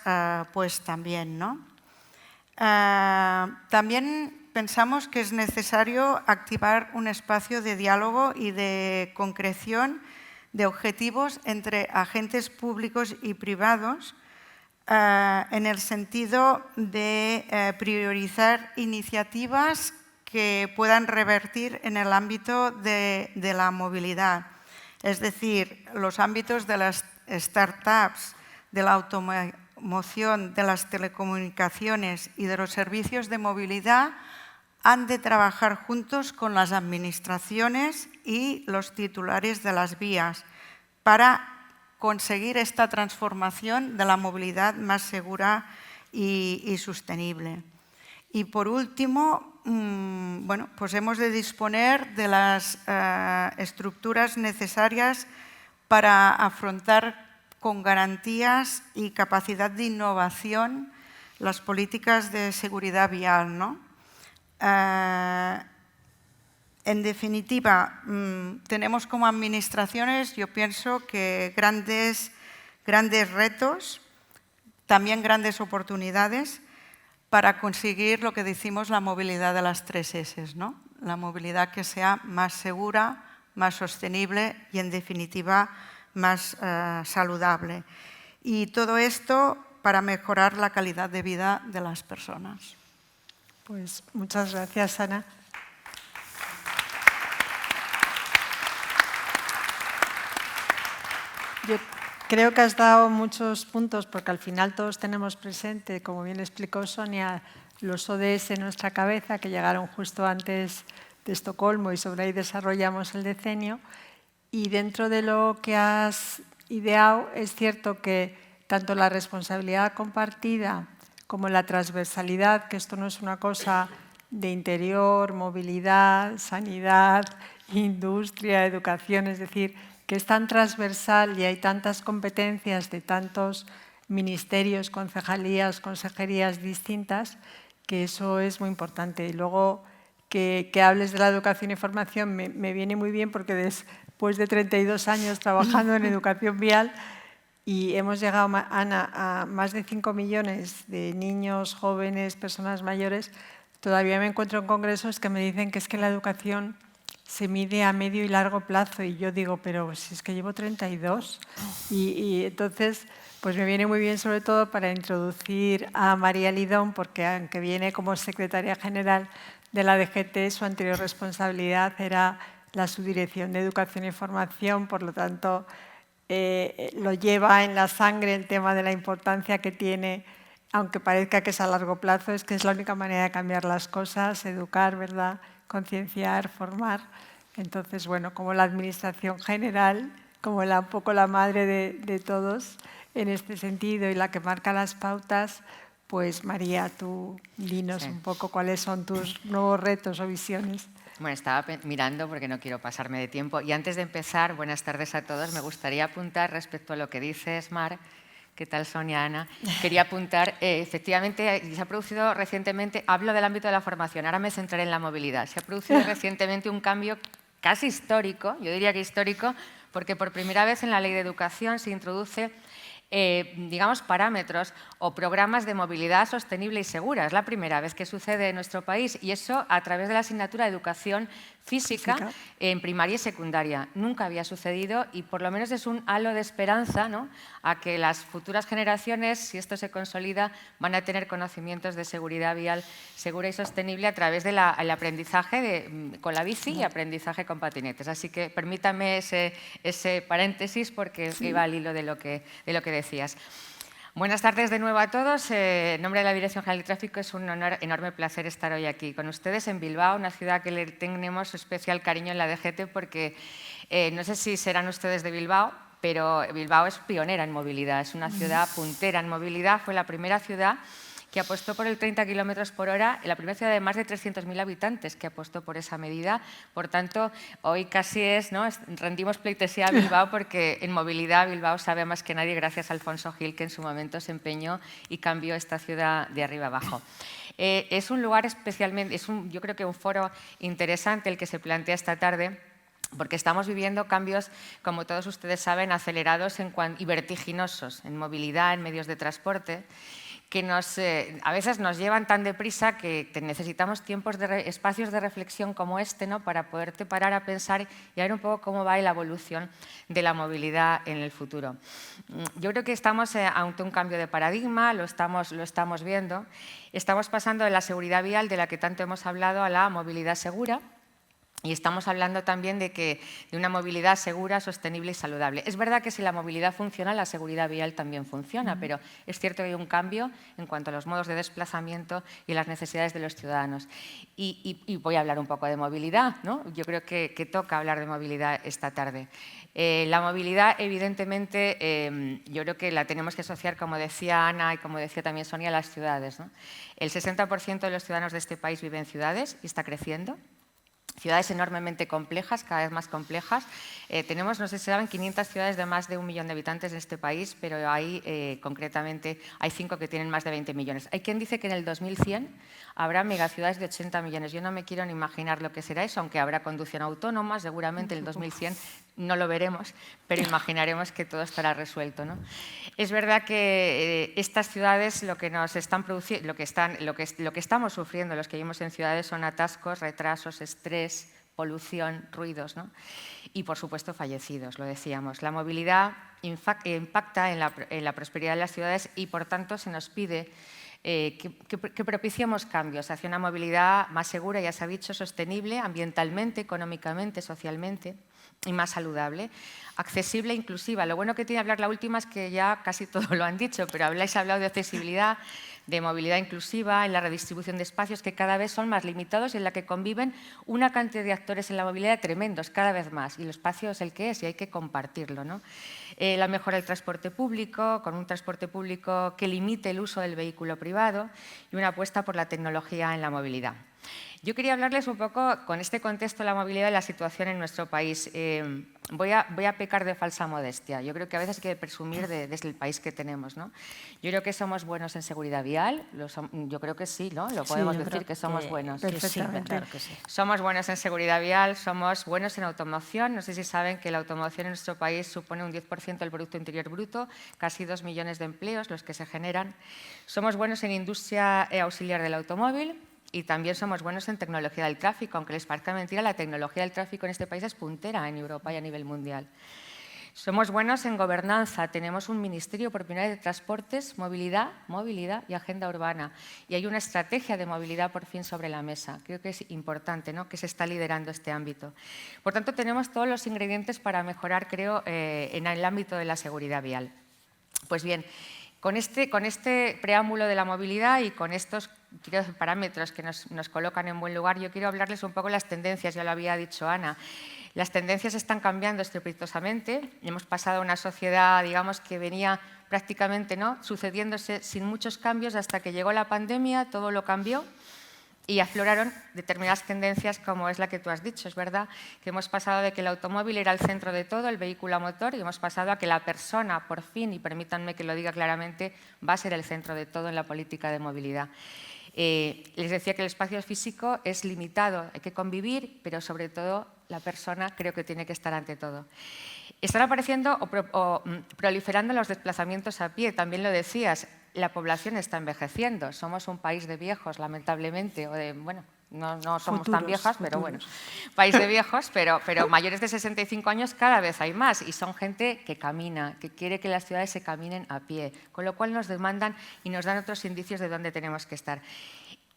pues también, ¿no? También pensamos que es necesario activar un espacio de diálogo y de concreción de objetivos entre agentes públicos y privados en el sentido de priorizar iniciativas que puedan revertir en el ámbito de la movilidad. Es decir, los ámbitos de las startups, de la automoción, de las telecomunicaciones y de los servicios de movilidad han de trabajar juntos con las administraciones y los titulares de las vías para conseguir esta transformación de la movilidad más segura y sostenible. Y por último, bueno, pues hemos de disponer de las estructuras necesarias para afrontar con garantías y capacidad de innovación las políticas de seguridad vial, ¿no? En definitiva, tenemos como administraciones, yo pienso que grandes retos, también grandes oportunidades para conseguir lo que decimos la movilidad de las 3 S, ¿no? La movilidad que sea más segura, más sostenible y, en definitiva, más saludable. Y todo esto para mejorar la calidad de vida de las personas. Pues muchas gracias, Ana. Yo creo que has dado muchos puntos porque al final todos tenemos presente, como bien explicó Sonia, los ODS en nuestra cabeza que llegaron justo antes de Estocolmo y sobre ahí desarrollamos el decenio. Y dentro de lo que has ideado es cierto que tanto la responsabilidad compartida como la transversalidad, que esto no es una cosa de interior, movilidad, sanidad, industria, educación, es decir, que es tan transversal y hay tantas competencias de tantos ministerios, concejalías, consejerías distintas, que eso es muy importante. Y luego que hables de la educación y formación me viene muy bien porque después de 32 años trabajando en educación vial y hemos llegado, Ana, a más de 5 millones de niños, jóvenes, personas mayores, todavía me encuentro en congresos que me dicen que es que la educación se mide a medio y largo plazo y yo digo, pero si es que llevo 32 y entonces pues me viene muy bien sobre todo para introducir a María Lidón porque aunque viene como secretaria general de la DGT, su anterior responsabilidad era la subdirección de Educación y Formación, por lo tanto lo lleva en la sangre el tema de la importancia que tiene, aunque parezca que es a largo plazo, es que es la única manera de cambiar las cosas, educar, ¿verdad?, concienciar, formar. Entonces, bueno, como la administración general, como un poco la madre de todos en este sentido y la que marca las pautas, pues María, tú dinos un poco cuáles son tus nuevos retos o visiones. Bueno, estaba mirando porque no quiero pasarme de tiempo. Y antes de empezar, buenas tardes a todos, me gustaría apuntar respecto a lo que dices, Mar. ¿Qué tal, Sonia, Ana? Quería apuntar, efectivamente, se ha producido recientemente, hablo del ámbito de la formación, ahora me centraré en la movilidad. Se ha producido recientemente un cambio casi histórico, yo diría que histórico, porque por primera vez en la Ley de Educación se introduce digamos, parámetros o programas de movilidad sostenible y segura. Es la primera vez que sucede en nuestro país y eso a través de la asignatura de Educación Física en primaria y secundaria. Nunca había sucedido y por lo menos es un halo de esperanza, ¿no?, a que las futuras generaciones, si esto se consolida, van a tener conocimientos de seguridad vial segura y sostenible a través del aprendizaje con la bici y aprendizaje con patinetes. Así que permítame ese paréntesis porque iba al hilo de lo que decías. Buenas tardes de nuevo a todos. En nombre de la Dirección General de Tráfico es un enorme placer estar hoy aquí con ustedes en Bilbao, una ciudad que le tenemos especial cariño en la DGT porque no sé si serán ustedes de Bilbao, pero Bilbao es pionera en movilidad, es una ciudad puntera en movilidad, fue la primera ciudad que apostó por el 30 km por hora, la primera ciudad de más de 300.000 habitantes que apostó por esa medida. Por tanto, hoy casi rendimos pleitesía a Bilbao porque en movilidad Bilbao sabe más que nadie gracias a Alfonso Gil, que en su momento se empeñó y cambió esta ciudad de arriba abajo. Es un lugar especialmente, yo creo que un foro interesante el que se plantea esta tarde, porque estamos viviendo cambios, como todos ustedes saben, acelerados y vertiginosos en movilidad, en medios de transporte, a veces nos llevan tan deprisa que necesitamos espacios de reflexión como este, ¿no? Para poderte parar a pensar y a ver un poco cómo va la evolución de la movilidad en el futuro. Yo creo que estamos ante un cambio de paradigma, lo estamos viendo. Estamos pasando de la seguridad vial, de la que tanto hemos hablado, a la movilidad segura. Y estamos hablando también de una movilidad segura, sostenible y saludable. Es verdad que si la movilidad funciona, la seguridad vial también funciona, pero es cierto que hay un cambio en cuanto a los modos de desplazamiento y las necesidades de los ciudadanos. Y voy a hablar un poco de movilidad, ¿no? Yo creo que toca hablar de movilidad esta tarde. La movilidad, evidentemente, yo creo que la tenemos que asociar, como decía Ana y como decía también Sonia, a las ciudades, ¿no? El 60% de los ciudadanos de este país viven en ciudades y está creciendo. Ciudades enormemente complejas, cada vez más complejas. Tenemos, no sé si saben, 500 ciudades de más de 1 millón de habitantes en este país, pero hay, concretamente, hay 5 que tienen más de 20 millones. Hay quien dice que en el 2100 habrá megaciudades de 80 millones. Yo no me quiero ni imaginar lo que será eso, aunque habrá conducción autónoma, seguramente en el 2100 no lo veremos, pero imaginaremos que todo estará resuelto, ¿no? Es verdad que estas ciudades lo que nos están produciendo, lo que estamos sufriendo, los que vivimos en ciudades, son atascos, retrasos, estrés, polución, ruidos, ¿no? Y, por supuesto, fallecidos, lo decíamos. La movilidad impacta en la prosperidad de las ciudades y, por tanto, se nos pide que propiciemos cambios hacia una movilidad más segura, ya se ha dicho, sostenible ambientalmente, económicamente, socialmente y más saludable, accesible e inclusiva. Lo bueno que tiene hablar la última es que ya casi todo lo han dicho, pero habéis hablado de accesibilidad, de movilidad inclusiva, en la redistribución de espacios que cada vez son más limitados y en la que conviven una cantidad de actores en la movilidad tremendos, cada vez más. Y el espacio es el que es y hay que compartirlo, ¿no? La mejora del transporte público, con un transporte público que limite el uso del vehículo privado y una apuesta por la tecnología en la movilidad. Yo quería hablarles un poco, con este contexto de la movilidad, de la situación en nuestro país. Voy a pecar de falsa modestia. Yo creo que a veces hay que presumir desde el país que tenemos, ¿no? Yo creo que somos buenos en seguridad vial. Yo creo que sí, ¿no? Lo podemos decir que somos buenos. Perfectamente. Claro que sí. Somos buenos en seguridad vial, somos buenos en automoción. No sé si saben que la automoción en nuestro país supone un 10% del Producto Interior Bruto, casi 2 millones de empleos los que se generan. Somos buenos en industria auxiliar del automóvil. Y también somos buenos en tecnología del tráfico, aunque les parezca mentira, la tecnología del tráfico en este país es puntera en Europa y a nivel mundial. Somos buenos en gobernanza, tenemos un ministerio por primera vez de transportes, movilidad y agenda urbana. Y hay una estrategia de movilidad por fin sobre la mesa. Creo que es importante, ¿no?, que se está liderando este ámbito. Por tanto, tenemos todos los ingredientes para mejorar, creo, en el ámbito de la seguridad vial. Pues bien, con este preámbulo de la movilidad y con estos parámetros que nos colocan en buen lugar, yo quiero hablarles un poco de las tendencias, ya lo había dicho Ana. Las tendencias están cambiando estrepitosamente. Hemos pasado a una sociedad, digamos, que venía prácticamente, ¿no?, sucediéndose sin muchos cambios hasta que llegó la pandemia, todo lo cambió. Y afloraron determinadas tendencias como es la que tú has dicho. Es verdad que hemos pasado de que el automóvil era el centro de todo, el vehículo a motor, y hemos pasado a que la persona, por fin, y permítanme que lo diga claramente, va a ser el centro de todo en la política de movilidad. Les decía que el espacio físico es limitado, hay que convivir, pero sobre todo la persona creo que tiene que estar ante todo. Están apareciendo o proliferando los desplazamientos a pie, también lo decías. La población está envejeciendo, somos un país de viejos, lamentablemente, bueno, no somos tan viejas, pero bueno, país de viejos, pero mayores de 65 años cada vez hay más y son gente que camina, que quiere que las ciudades se caminen a pie, con lo cual nos demandan y nos dan otros indicios de dónde tenemos que estar.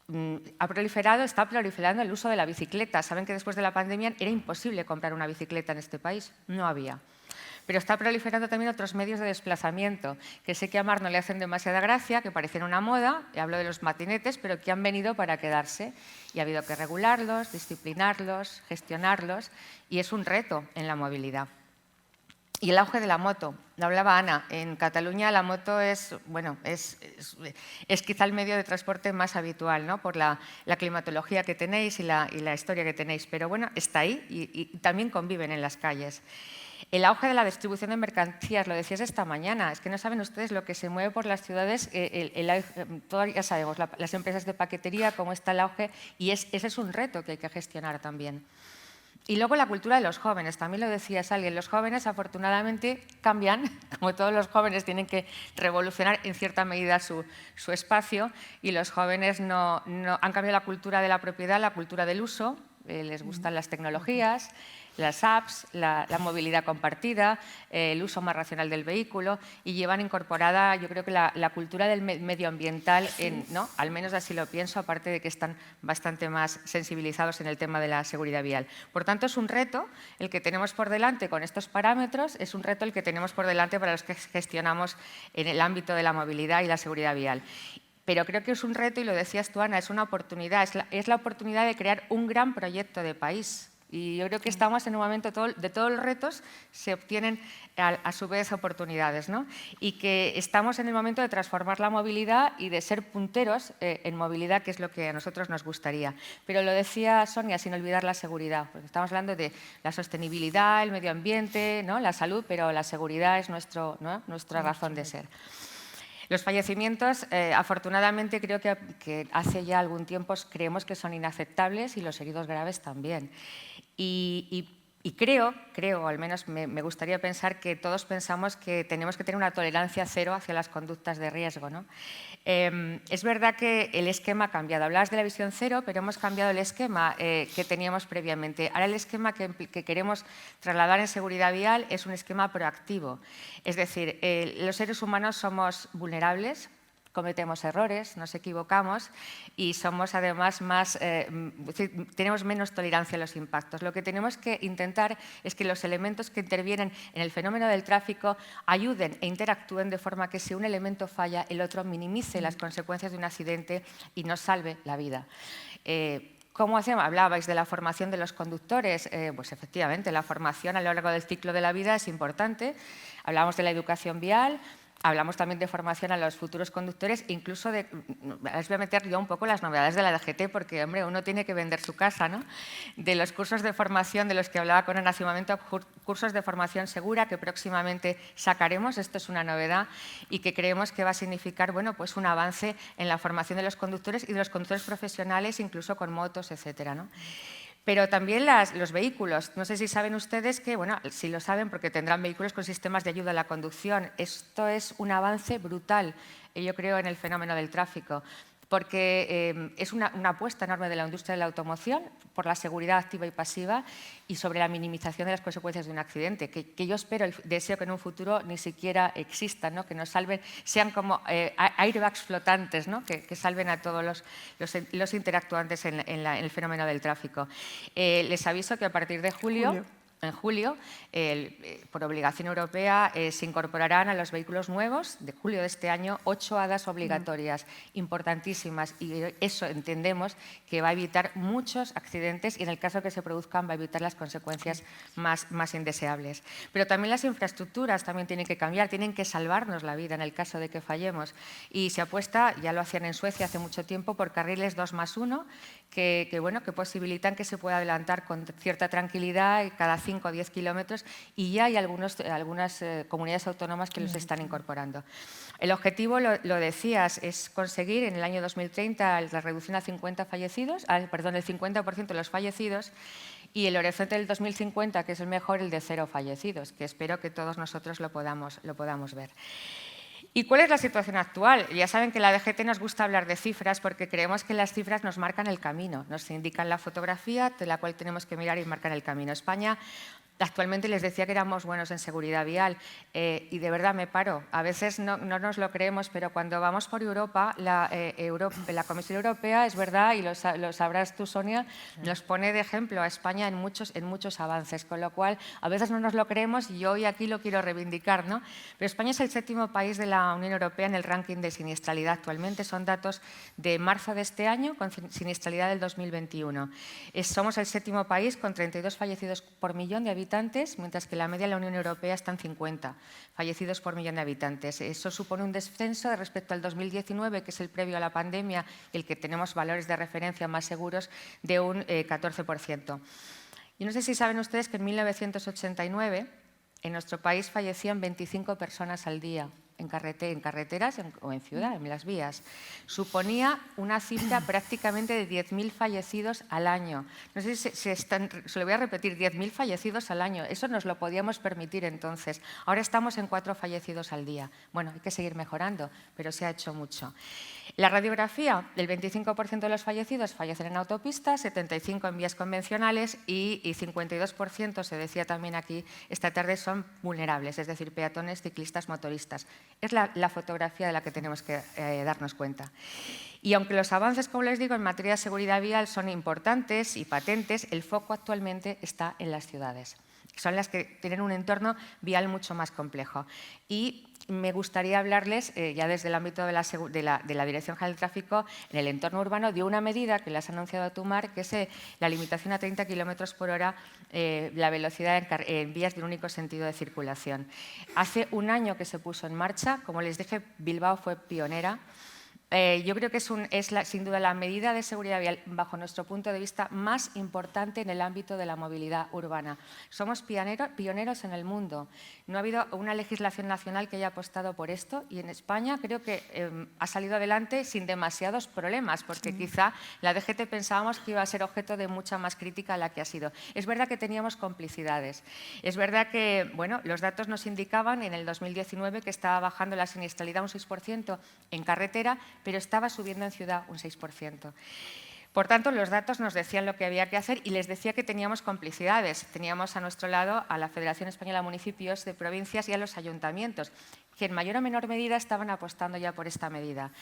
Está proliferando el uso de la bicicleta. Saben que después de la pandemia era imposible comprar una bicicleta en este país, no había. Pero está proliferando también otros medios de desplazamiento, que sé que a Mar no le hacen demasiada gracia, que parecen una moda, hablo de los patinetes, pero que han venido para quedarse. Y ha habido que regularlos, disciplinarlos, gestionarlos, y es un reto en la movilidad. Y el auge de la moto, lo hablaba Ana, en Cataluña la moto es quizá el medio de transporte más habitual, ¿no?, por la climatología que tenéis y la historia que tenéis, pero bueno, está ahí y también conviven en las calles. El auge de la distribución de mercancías, lo decías esta mañana, es que no saben ustedes lo que se mueve por las ciudades, ya sabemos, las empresas de paquetería, cómo está el auge, y ese es un reto que hay que gestionar también. Y luego la cultura de los jóvenes, también lo decías alguien, los jóvenes afortunadamente cambian, como todos los jóvenes tienen que revolucionar en cierta medida su espacio, y los jóvenes no han cambiado la cultura de la propiedad, la cultura del uso, les gustan las tecnologías, las apps, la movilidad compartida, el uso más racional del vehículo, y llevan incorporada, yo creo que la cultura del medioambiental, ¿no? Al menos así lo pienso, aparte de que están bastante más sensibilizados en el tema de la seguridad vial. Por tanto, es un reto el que tenemos por delante con estos parámetros, es un reto el que tenemos por delante para los que gestionamos en el ámbito de la movilidad y la seguridad vial. Pero creo que es un reto, y lo decías tú, Ana, es una oportunidad, es la oportunidad de crear un gran proyecto de país. Y yo creo que estamos en un momento de todos los retos se obtienen a su vez oportunidades, ¿no? Y que estamos en el momento de transformar la movilidad y de ser punteros en movilidad, que es lo que a nosotros nos gustaría. Pero lo decía Sonia, sin olvidar la seguridad, porque estamos hablando de la sostenibilidad, el medio ambiente, ¿no? La salud, pero la seguridad es nuestra razón de ser. Los fallecimientos, afortunadamente, creo que hace ya algún tiempo creemos que son inaceptables, y los heridos graves también. Y creo, al menos me gustaría pensar que todos pensamos que tenemos que tener una tolerancia cero hacia las conductas de riesgo, ¿no? Es verdad que el esquema ha cambiado. Hablabas de la visión cero, pero hemos cambiado el esquema que teníamos previamente. Ahora el esquema que queremos trasladar en seguridad vial es un esquema proactivo. Es decir, los seres humanos somos vulnerables, cometemos errores, nos equivocamos, y somos además tenemos menos tolerancia a los impactos. Lo que tenemos que intentar es que los elementos que intervienen en el fenómeno del tráfico ayuden e interactúen de forma que si un elemento falla, el otro minimice las consecuencias de un accidente y nos salve la vida. ¿Cómo hacemos? Hablabais de la formación de los conductores. Pues efectivamente, la formación a lo largo del ciclo de la vida es importante. Hablamos de la educación vial. Hablamos también de formación a los futuros conductores, incluso les voy a meter yo un poco las novedades de la DGT, porque, hombre, uno tiene que vender su casa, ¿no? De los cursos de formación de los que hablaba con Ana hace un momento, cursos de formación segura que próximamente sacaremos, esto es una novedad, y que creemos que va a significar, bueno, pues un avance en la formación de los conductores y de los conductores profesionales, incluso con motos, etcétera, ¿no? Pero también los vehículos. No sé si saben ustedes que, bueno, si lo saben porque tendrán vehículos con sistemas de ayuda a la conducción. Esto es un avance brutal, yo creo, en el fenómeno del tráfico, porque es una apuesta enorme de la industria de la automoción por la seguridad activa y pasiva y sobre la minimización de las consecuencias de un accidente, que yo espero y deseo que en un futuro ni siquiera existan, ¿no? Que nos salven, sean como airbags flotantes, ¿no? Que salven a todos los interactuantes en el fenómeno del tráfico. Les aviso que a partir de en julio, por obligación europea, se incorporarán a los vehículos nuevos de julio de este año 8 hadas obligatorias, importantísimas, y eso entendemos que va a evitar muchos accidentes y en el caso que se produzcan va a evitar las consecuencias más indeseables. Pero también las infraestructuras también tienen que cambiar, tienen que salvarnos la vida en el caso de que fallemos, y se apuesta, ya lo hacían en Suecia hace mucho tiempo, por carriles 2+1 que posibilitan que se pueda adelantar con cierta tranquilidad cada 5 o 10 kilómetros, y ya hay algunas comunidades autónomas que los están incorporando. El objetivo, lo decías, es conseguir en el año 2030 la reducción a 50 fallecidos, el 50% de los fallecidos, y el horizonte del 2050, que es el mejor, el de 0 fallecidos, que espero que todos nosotros lo podamos ver. ¿Y cuál es la situación actual? Ya saben que en la DGT nos gusta hablar de cifras porque creemos que las cifras nos marcan el camino, nos indican la fotografía de la cual tenemos que mirar y marcan el camino. España, actualmente les decía que éramos buenos en seguridad vial y de verdad me paro. A veces no nos lo creemos, pero cuando vamos por Europa, la Comisión Europea, es verdad, y lo sabrás tú, Sonia, nos pone de ejemplo a España en muchos avances, con lo cual a veces no nos lo creemos y yo hoy aquí lo quiero reivindicar, ¿no? Pero España es el 7º país de la Unión Europea en el ranking de siniestralidad actualmente. Son datos de marzo de este año con siniestralidad del 2021. Somos el 7º país con 32 fallecidos por millón de habitantes, mientras que la media de la Unión Europea está en 50 fallecidos por millón de habitantes. Eso supone un descenso respecto al 2019, que es el previo a la pandemia, el que tenemos valores de referencia más seguros, de un 14%. Y no sé si saben ustedes que en 1989 en nuestro país fallecían 25 personas al día en carreteras o en ciudad, en las vías. Suponía una cifra prácticamente de 10.000 fallecidos al año. No sé si se lo voy a repetir, 10.000 fallecidos al año. Eso nos lo podíamos permitir entonces. Ahora estamos en 4 fallecidos al día. Bueno, hay que seguir mejorando, pero se ha hecho mucho. La radiografía, el 25% de los fallecidos fallecen en autopistas, 75% en vías convencionales y 52%, se decía también aquí esta tarde, son vulnerables, es decir, peatones, ciclistas, motoristas. Es la fotografía de la que tenemos que darnos cuenta. Y aunque los avances, como les digo, en materia de seguridad vial son importantes y patentes, el foco actualmente está en las ciudades. Son las que tienen un entorno vial mucho más complejo. Y me gustaría hablarles, ya desde el ámbito de la Dirección General de Tráfico, en el entorno urbano, de una medida que le has anunciado tú, Mar, que es la limitación a 30 km por hora, la velocidad en vías de un único sentido de circulación. Hace un año que se puso en marcha, como les dije, Bilbao fue pionera. Yo creo que es sin duda la medida de seguridad vial, bajo nuestro punto de vista, más importante en el ámbito de la movilidad urbana. Somos pioneros en el mundo. No ha habido una legislación nacional que haya apostado por esto y en España creo que ha salido adelante sin demasiados problemas, porque quizá la DGT pensábamos que iba a ser objeto de mucha más crítica a la que ha sido. Es verdad que teníamos complicidades. Es verdad que los datos nos indicaban en el 2019 que estaba bajando la siniestralidad un 6% en carretera, pero estaba subiendo en ciudad un 6%. Por tanto, los datos nos decían lo que había que hacer y les decía que teníamos complicidades. Teníamos a nuestro lado a la Federación Española de Municipios, de Provincias y a los ayuntamientos, que en mayor o menor medida estaban apostando ya por esta medida.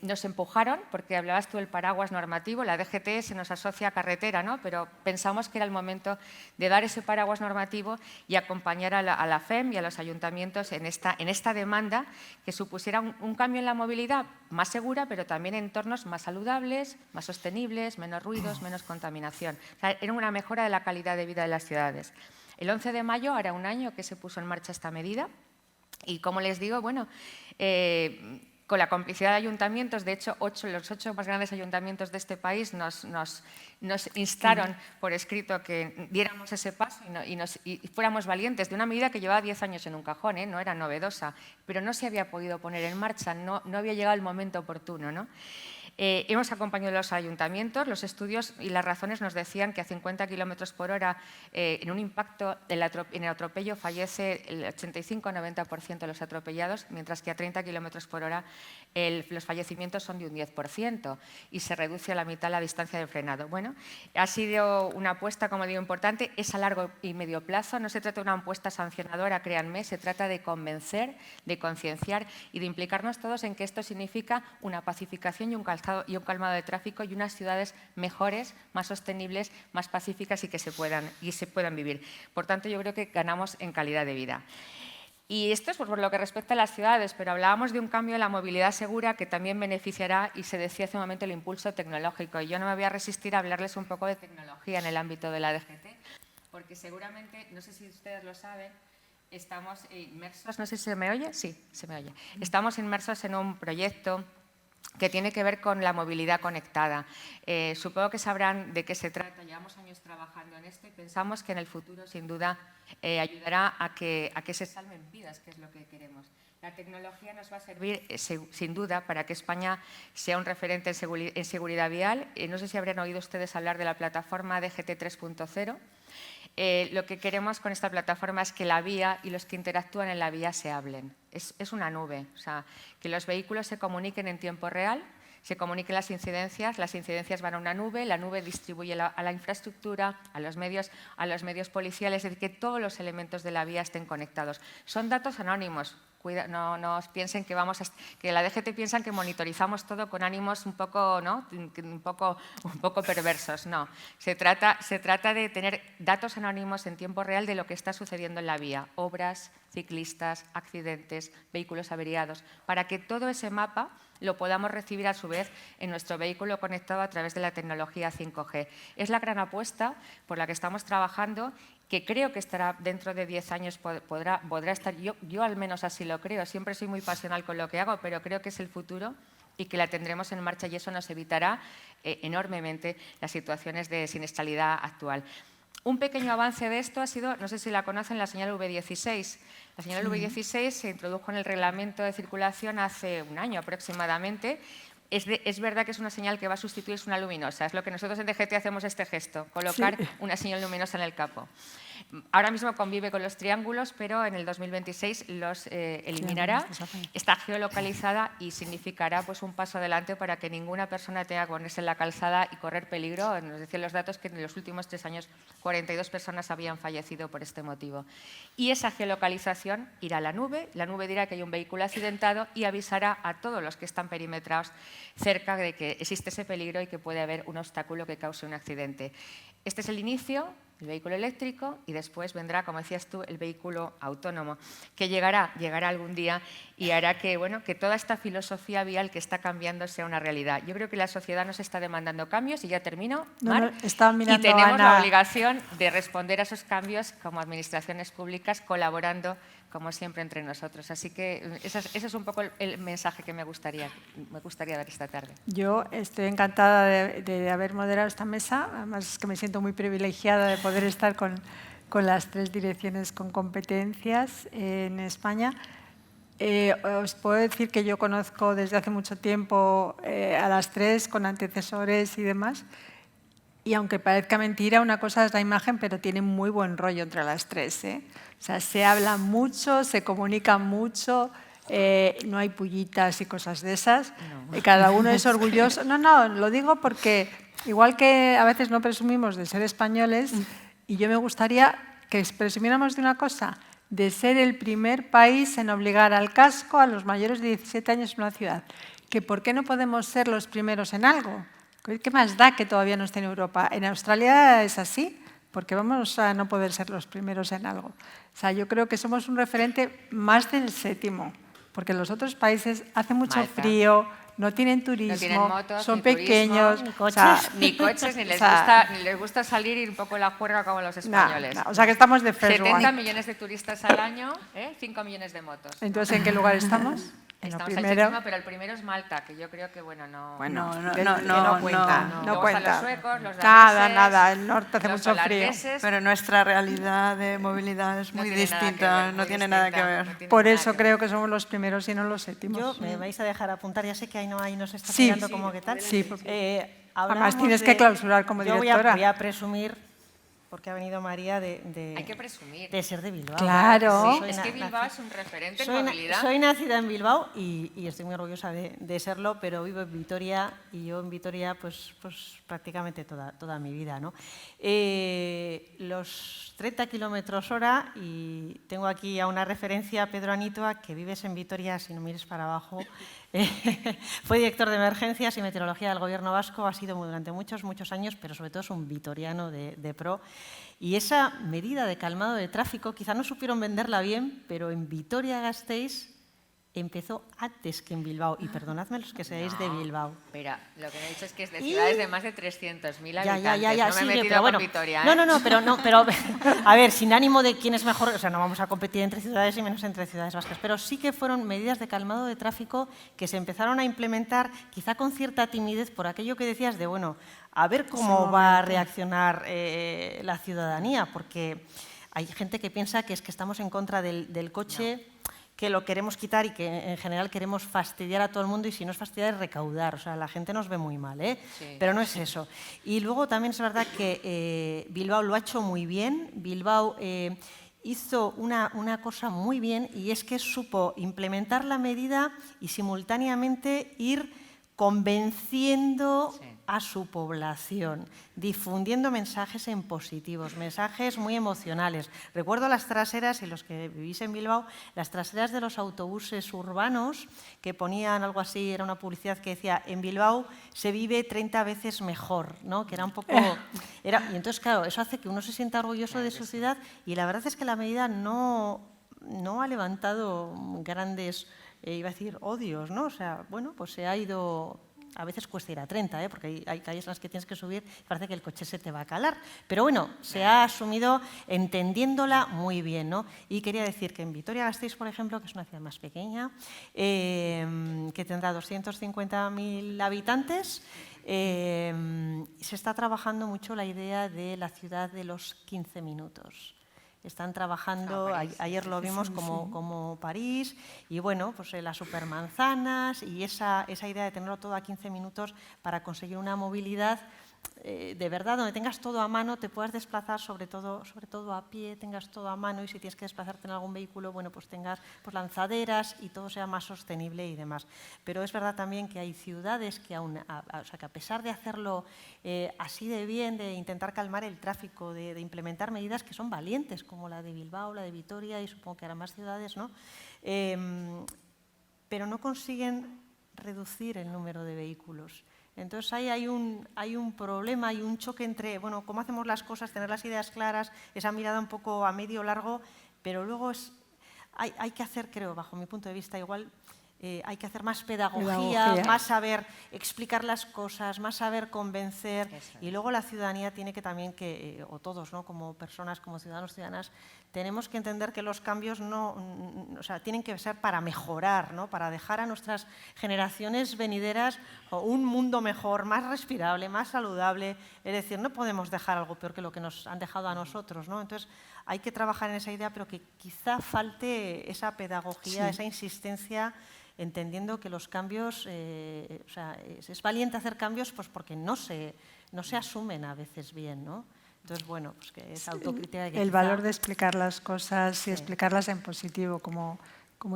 Nos empujaron, porque hablabas tú del paraguas normativo, la DGT se nos asocia a carretera, ¿no? Pero pensamos que era el momento de dar ese paraguas normativo y acompañar a la FEM y a los ayuntamientos en esta demanda que supusiera un cambio en la movilidad más segura, pero también en entornos más saludables, más sostenibles, menos ruidos, menos contaminación. O sea, era una mejora de la calidad de vida de las ciudades. El 11 de mayo, hará un año que se puso en marcha esta medida y, como les digo, con la complicidad de ayuntamientos, de hecho, los 8 más grandes ayuntamientos de este país nos instaron por escrito que diéramos ese paso y fuéramos valientes de una medida que llevaba 10 años en un cajón, no era novedosa, pero no se había podido poner en marcha, no había llegado el momento oportuno, ¿no? Hemos acompañado a los ayuntamientos, los estudios y las razones nos decían que a 50 km por hora en un impacto en el atropello fallece el 85-90% de los atropellados, mientras que a 30 km por hora los fallecimientos son de un 10% y se reduce a la mitad la distancia de frenado. Bueno, ha sido una apuesta, como digo, importante, es a largo y medio plazo, no se trata de una apuesta sancionadora, créanme, se trata de convencer, de concienciar y de implicarnos todos en que esto significa una pacificación y un calmado de tráfico y unas ciudades mejores, más sostenibles, más pacíficas y que se puedan vivir. Por tanto, yo creo que ganamos en calidad de vida. Y esto es por lo que respecta a las ciudades, pero hablábamos de un cambio en la movilidad segura que también beneficiará, y se decía hace un momento, el impulso tecnológico. Y yo no me voy a resistir a hablarles un poco de tecnología en el ámbito de la DGT, porque seguramente, no sé si ustedes lo saben, estamos inmersos, no sé si se me oye, sí, se me oye. Estamos inmersos en un proyecto que tiene que ver con la movilidad conectada. Supongo que sabrán de qué se trata, llevamos años trabajando en esto y pensamos que en el futuro, sin duda, ayudará a que se salven vidas, que es lo que queremos. La tecnología nos va a servir, sin duda, para que España sea un referente en seguridad vial. No sé si habrían oído ustedes hablar de la plataforma DGT 3.0. Lo que queremos con esta plataforma es que la vía y los que interactúan en la vía se hablen. Es una nube, o sea, que los vehículos se comuniquen en tiempo real, se comuniquen las incidencias van a una nube, la nube distribuye a la infraestructura, a los medios policiales, es decir, que todos los elementos de la vía estén conectados. Son datos anónimos. No os piensen que la DGT piensan que monitorizamos todo con ánimos un poco perversos. No, se trata de tener datos anónimos en tiempo real de lo que está sucediendo en la vía, obras, ciclistas, accidentes, vehículos averiados, para que todo ese mapa lo podamos recibir a su vez en nuestro vehículo conectado a través de la tecnología 5G. Es la gran apuesta por la que estamos trabajando, que creo que estará dentro de 10 años, podrá estar, yo al menos así lo creo, siempre soy muy pasional con lo que hago, pero creo que es el futuro y que la tendremos en marcha y eso nos evitará enormemente las situaciones de siniestralidad actual. Un pequeño avance de esto ha sido, no sé si la conocen, la señal V16. La señal V16 se introdujo en el reglamento de circulación hace un año aproximadamente. Es verdad que es una señal que va a sustituir una luminosa. Es lo que nosotros en DGT hacemos este gesto, colocar una señal luminosa en el capó. Ahora mismo convive con los triángulos, pero en el 2026 los eliminará. Está geolocalizada y significará pues, un paso adelante para que ninguna persona tenga que ponerse en la calzada y correr peligro. Nos decían los datos que en los últimos 3 años 42 personas habían fallecido por este motivo. Y esa geolocalización irá a la nube dirá que hay un vehículo accidentado y avisará a todos los que están perimetrados cerca de que existe ese peligro y que puede haber un obstáculo que cause un accidente. Este es el inicio, el vehículo eléctrico, y después vendrá, como decías tú, el vehículo autónomo, que llegará algún día y hará que, bueno, que toda esta filosofía vial que está cambiando sea una realidad. Yo creo que la sociedad nos está demandando cambios, y ya termino, Mar, y tenemos la obligación de responder a esos cambios como administraciones públicas, colaborando, como siempre, entre nosotros. Así que ese es un poco el mensaje que me gustaría dar esta tarde. Yo estoy encantada de haber moderado esta mesa, además es que me siento muy privilegiada de poder estar con las 3 direcciones con competencias en España. Os puedo decir que yo conozco desde hace mucho tiempo a las 3 con antecesores y demás, y aunque parezca mentira, una cosa es la imagen, pero tienen muy buen rollo entre las 3, ¿eh? O sea, se habla mucho, se comunica mucho, no hay pullitas y cosas de esas. No. Cada uno es orgulloso. No, lo digo porque igual que a veces no presumimos de ser españoles, y yo me gustaría que presumiéramos de una cosa, de ser el primer país en obligar al casco a los mayores de 17 años en una ciudad. Que ¿por qué no podemos ser los primeros en algo? ¿Qué más da que todavía no esté en Europa? En Australia es así, porque vamos a no poder ser los primeros en algo. O sea, yo creo que somos un referente más del 7º, porque en los otros países hace mucho frío, no tienen turismo, no tienen motos, son ni pequeños. Turismo, o sea, ni coches, ni les gusta salir y ir un poco la juerga como los españoles. O sea, que estamos de first 70 millones de turistas al año, 5 millones de motos. Entonces, ¿en qué lugar estamos? Estamos al 7º, pero el primero es Malta, que yo creo que, bueno, no cuenta. No cuenta. Los suecos, los daneses, nada, el norte hace mucho frío. Pero nuestra realidad de movilidad es muy distinta, no tiene nada que ver. Por eso creo que somos los primeros y no los 7º. Yo, me vais a dejar apuntar, ya sé que ahí nos está mirando como qué tal. Sí, además tienes que clausurar como directora. Yo voy a presumir, porque ha venido María hay que presumir. de ser de Bilbao. Claro. Sí, es que Bilbao es un referente en movilidad. Soy nacida en Bilbao y estoy muy orgullosa de serlo, pero vivo en Vitoria, y yo en Vitoria pues prácticamente toda mi vida, ¿no? Los 30 km/h, y tengo aquí a una referencia, Pedro Anitoa, que vives en Vitoria, si no mires para abajo. Fue director de emergencias y meteorología del Gobierno vasco, ha sido durante muchos años, pero sobre todo es un vitoriano de pro. Y esa medida de calmado de tráfico, quizá no supieron venderla bien, pero en Vitoria-Gasteiz empezó antes que en Bilbao. Y perdonadme los que seáis de Bilbao. Mira, lo que me he dicho es que es de ciudades de más de 300.000 habitantes. Ya, no me he metido con Vitoria. Pero a ver, sin ánimo de quién es mejor, o sea, no vamos a competir entre ciudades y menos entre ciudades vascas, pero sí que fueron medidas de calmado de tráfico que se empezaron a implementar, quizá con cierta timidez, por aquello que decías de, bueno, a ver cómo va a reaccionar la ciudadanía, porque hay gente que piensa que es que estamos en contra del coche, que lo queremos quitar y que en general queremos fastidiar a todo el mundo, y si no es fastidiar es recaudar. O sea, la gente nos ve muy mal, ¿eh? Sí, pero no es eso. Y luego también es verdad que Bilbao lo ha hecho muy bien. Bilbao hizo una cosa muy bien, y es que supo implementar la medida y simultáneamente ir convenciendo a su población, difundiendo mensajes en positivos, mensajes muy emocionales. Recuerdo las traseras, y los que vivís en Bilbao, las traseras de los autobuses urbanos que ponían algo así, era una publicidad que decía: en Bilbao se vive 30 veces mejor, ¿no? Que era un poco... y entonces, claro, eso hace que uno se sienta orgulloso de su ciudad, y la verdad es que la medida no ha levantado grandes, iba a decir, odios, ¿no? O sea, bueno, pues se ha ido... A veces cuesta ir a 30, porque hay calles en las que tienes que subir y parece que el coche se te va a calar. Pero bueno, se ha asumido entendiéndola muy bien, ¿no? Y quería decir que en Vitoria-Gasteiz, por ejemplo, que es una ciudad más pequeña, que tendrá 250.000 habitantes, se está trabajando mucho la idea de la ciudad de los 15 minutos. Están trabajando, ayer lo vimos como París, y bueno, pues las supermanzanas y esa idea de tenerlo todo a 15 minutos para conseguir una movilidad de verdad, donde tengas todo a mano, te puedas desplazar sobre todo a pie, tengas todo a mano, y si tienes que desplazarte en algún vehículo, bueno, pues tengas pues, lanzaderas y todo sea más sostenible y demás. Pero es verdad también que hay ciudades que que a pesar de hacerlo así de bien, de intentar calmar el tráfico, de implementar medidas que son valientes, como la de Bilbao, la de Vitoria y supongo que hará más ciudades, ¿no? Pero no consiguen reducir el número de vehículos. Entonces ahí hay un problema, hay un choque entre, bueno, cómo hacemos las cosas, tener las ideas claras, esa mirada un poco a medio largo, pero luego hay que hacer, creo, bajo mi punto de vista, igual hay que hacer más pedagogía, más saber explicar las cosas, más saber convencer, y luego la ciudadanía tiene que también, o todos, ¿no? Como personas, como ciudadanos, ciudadanas, tenemos que entender que los cambios tienen que ser para mejorar, ¿no? Para dejar a nuestras generaciones venideras un mundo mejor, más respirable, más saludable. Es decir, no podemos dejar algo peor que lo que nos han dejado a nosotros, ¿no? Entonces, hay que trabajar en esa idea, pero que quizá falte esa pedagogía, esa insistencia, entendiendo que los cambios, es valiente hacer cambios pues porque no se asumen a veces bien, ¿no? Entonces, bueno, pues que es autocrítica. El valor de explicar las cosas y explicarlas en positivo, como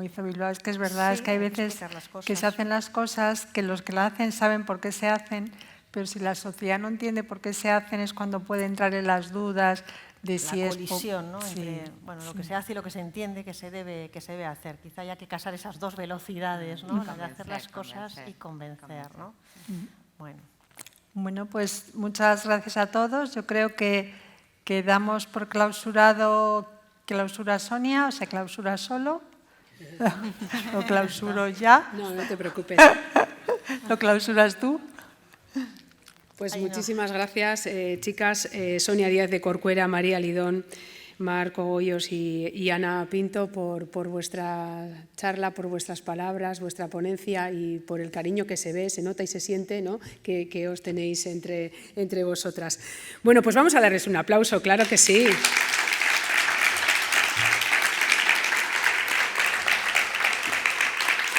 hizo Bilbao, es que es verdad, es que hay veces que se hacen las cosas, que los que la hacen saben por qué se hacen, pero si la sociedad no entiende por qué se hacen es cuando puede entrar en las dudas de si la colisión, ¿no? Entre lo que se hace y lo que se entiende que se debe hacer. Quizá haya que casar esas dos velocidades, ¿no? La de hacer las cosas y convencer, ¿no? Bueno, pues muchas gracias a todos. Yo creo que damos por clausurado. ¿Clausura Sonia o se clausura solo? ¿Lo clausuro ya? No, no te preocupes. ¿Lo clausuras tú? Pues muchísimas gracias, chicas. Sonia Díaz de Corcuera, María Lidón, Marco Goyos y Ana Pinto por vuestra charla, por vuestras palabras, vuestra ponencia y por el cariño que se ve, se nota y se siente, ¿no? que os tenéis entre vosotras. Bueno, pues vamos a darles un aplauso, claro que sí.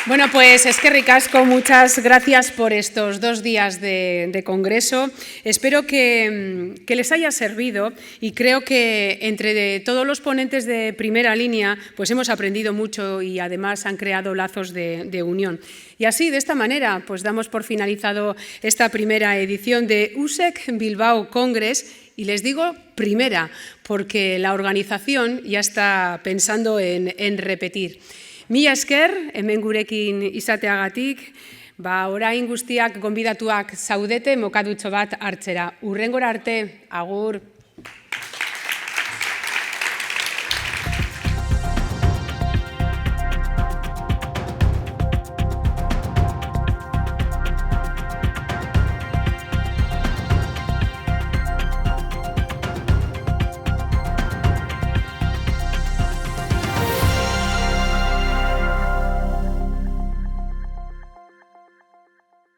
Bueno, pues eskerrik asko, muchas gracias por estos 2 días de congreso. Espero que les haya servido y creo que entre todos los ponentes de primera línea pues hemos aprendido mucho y además han creado lazos de unión. Y así, de esta manera, pues damos por finalizado esta primera edición de USEC Bilbao Congress. Y les digo primera, porque la organización ya está pensando en repetir. Mila esker, hemen gurekin izateagatik, orain guztiak gonbidatuak zaudete mokadutxo bat hartzera. Hurrengora arte, agur.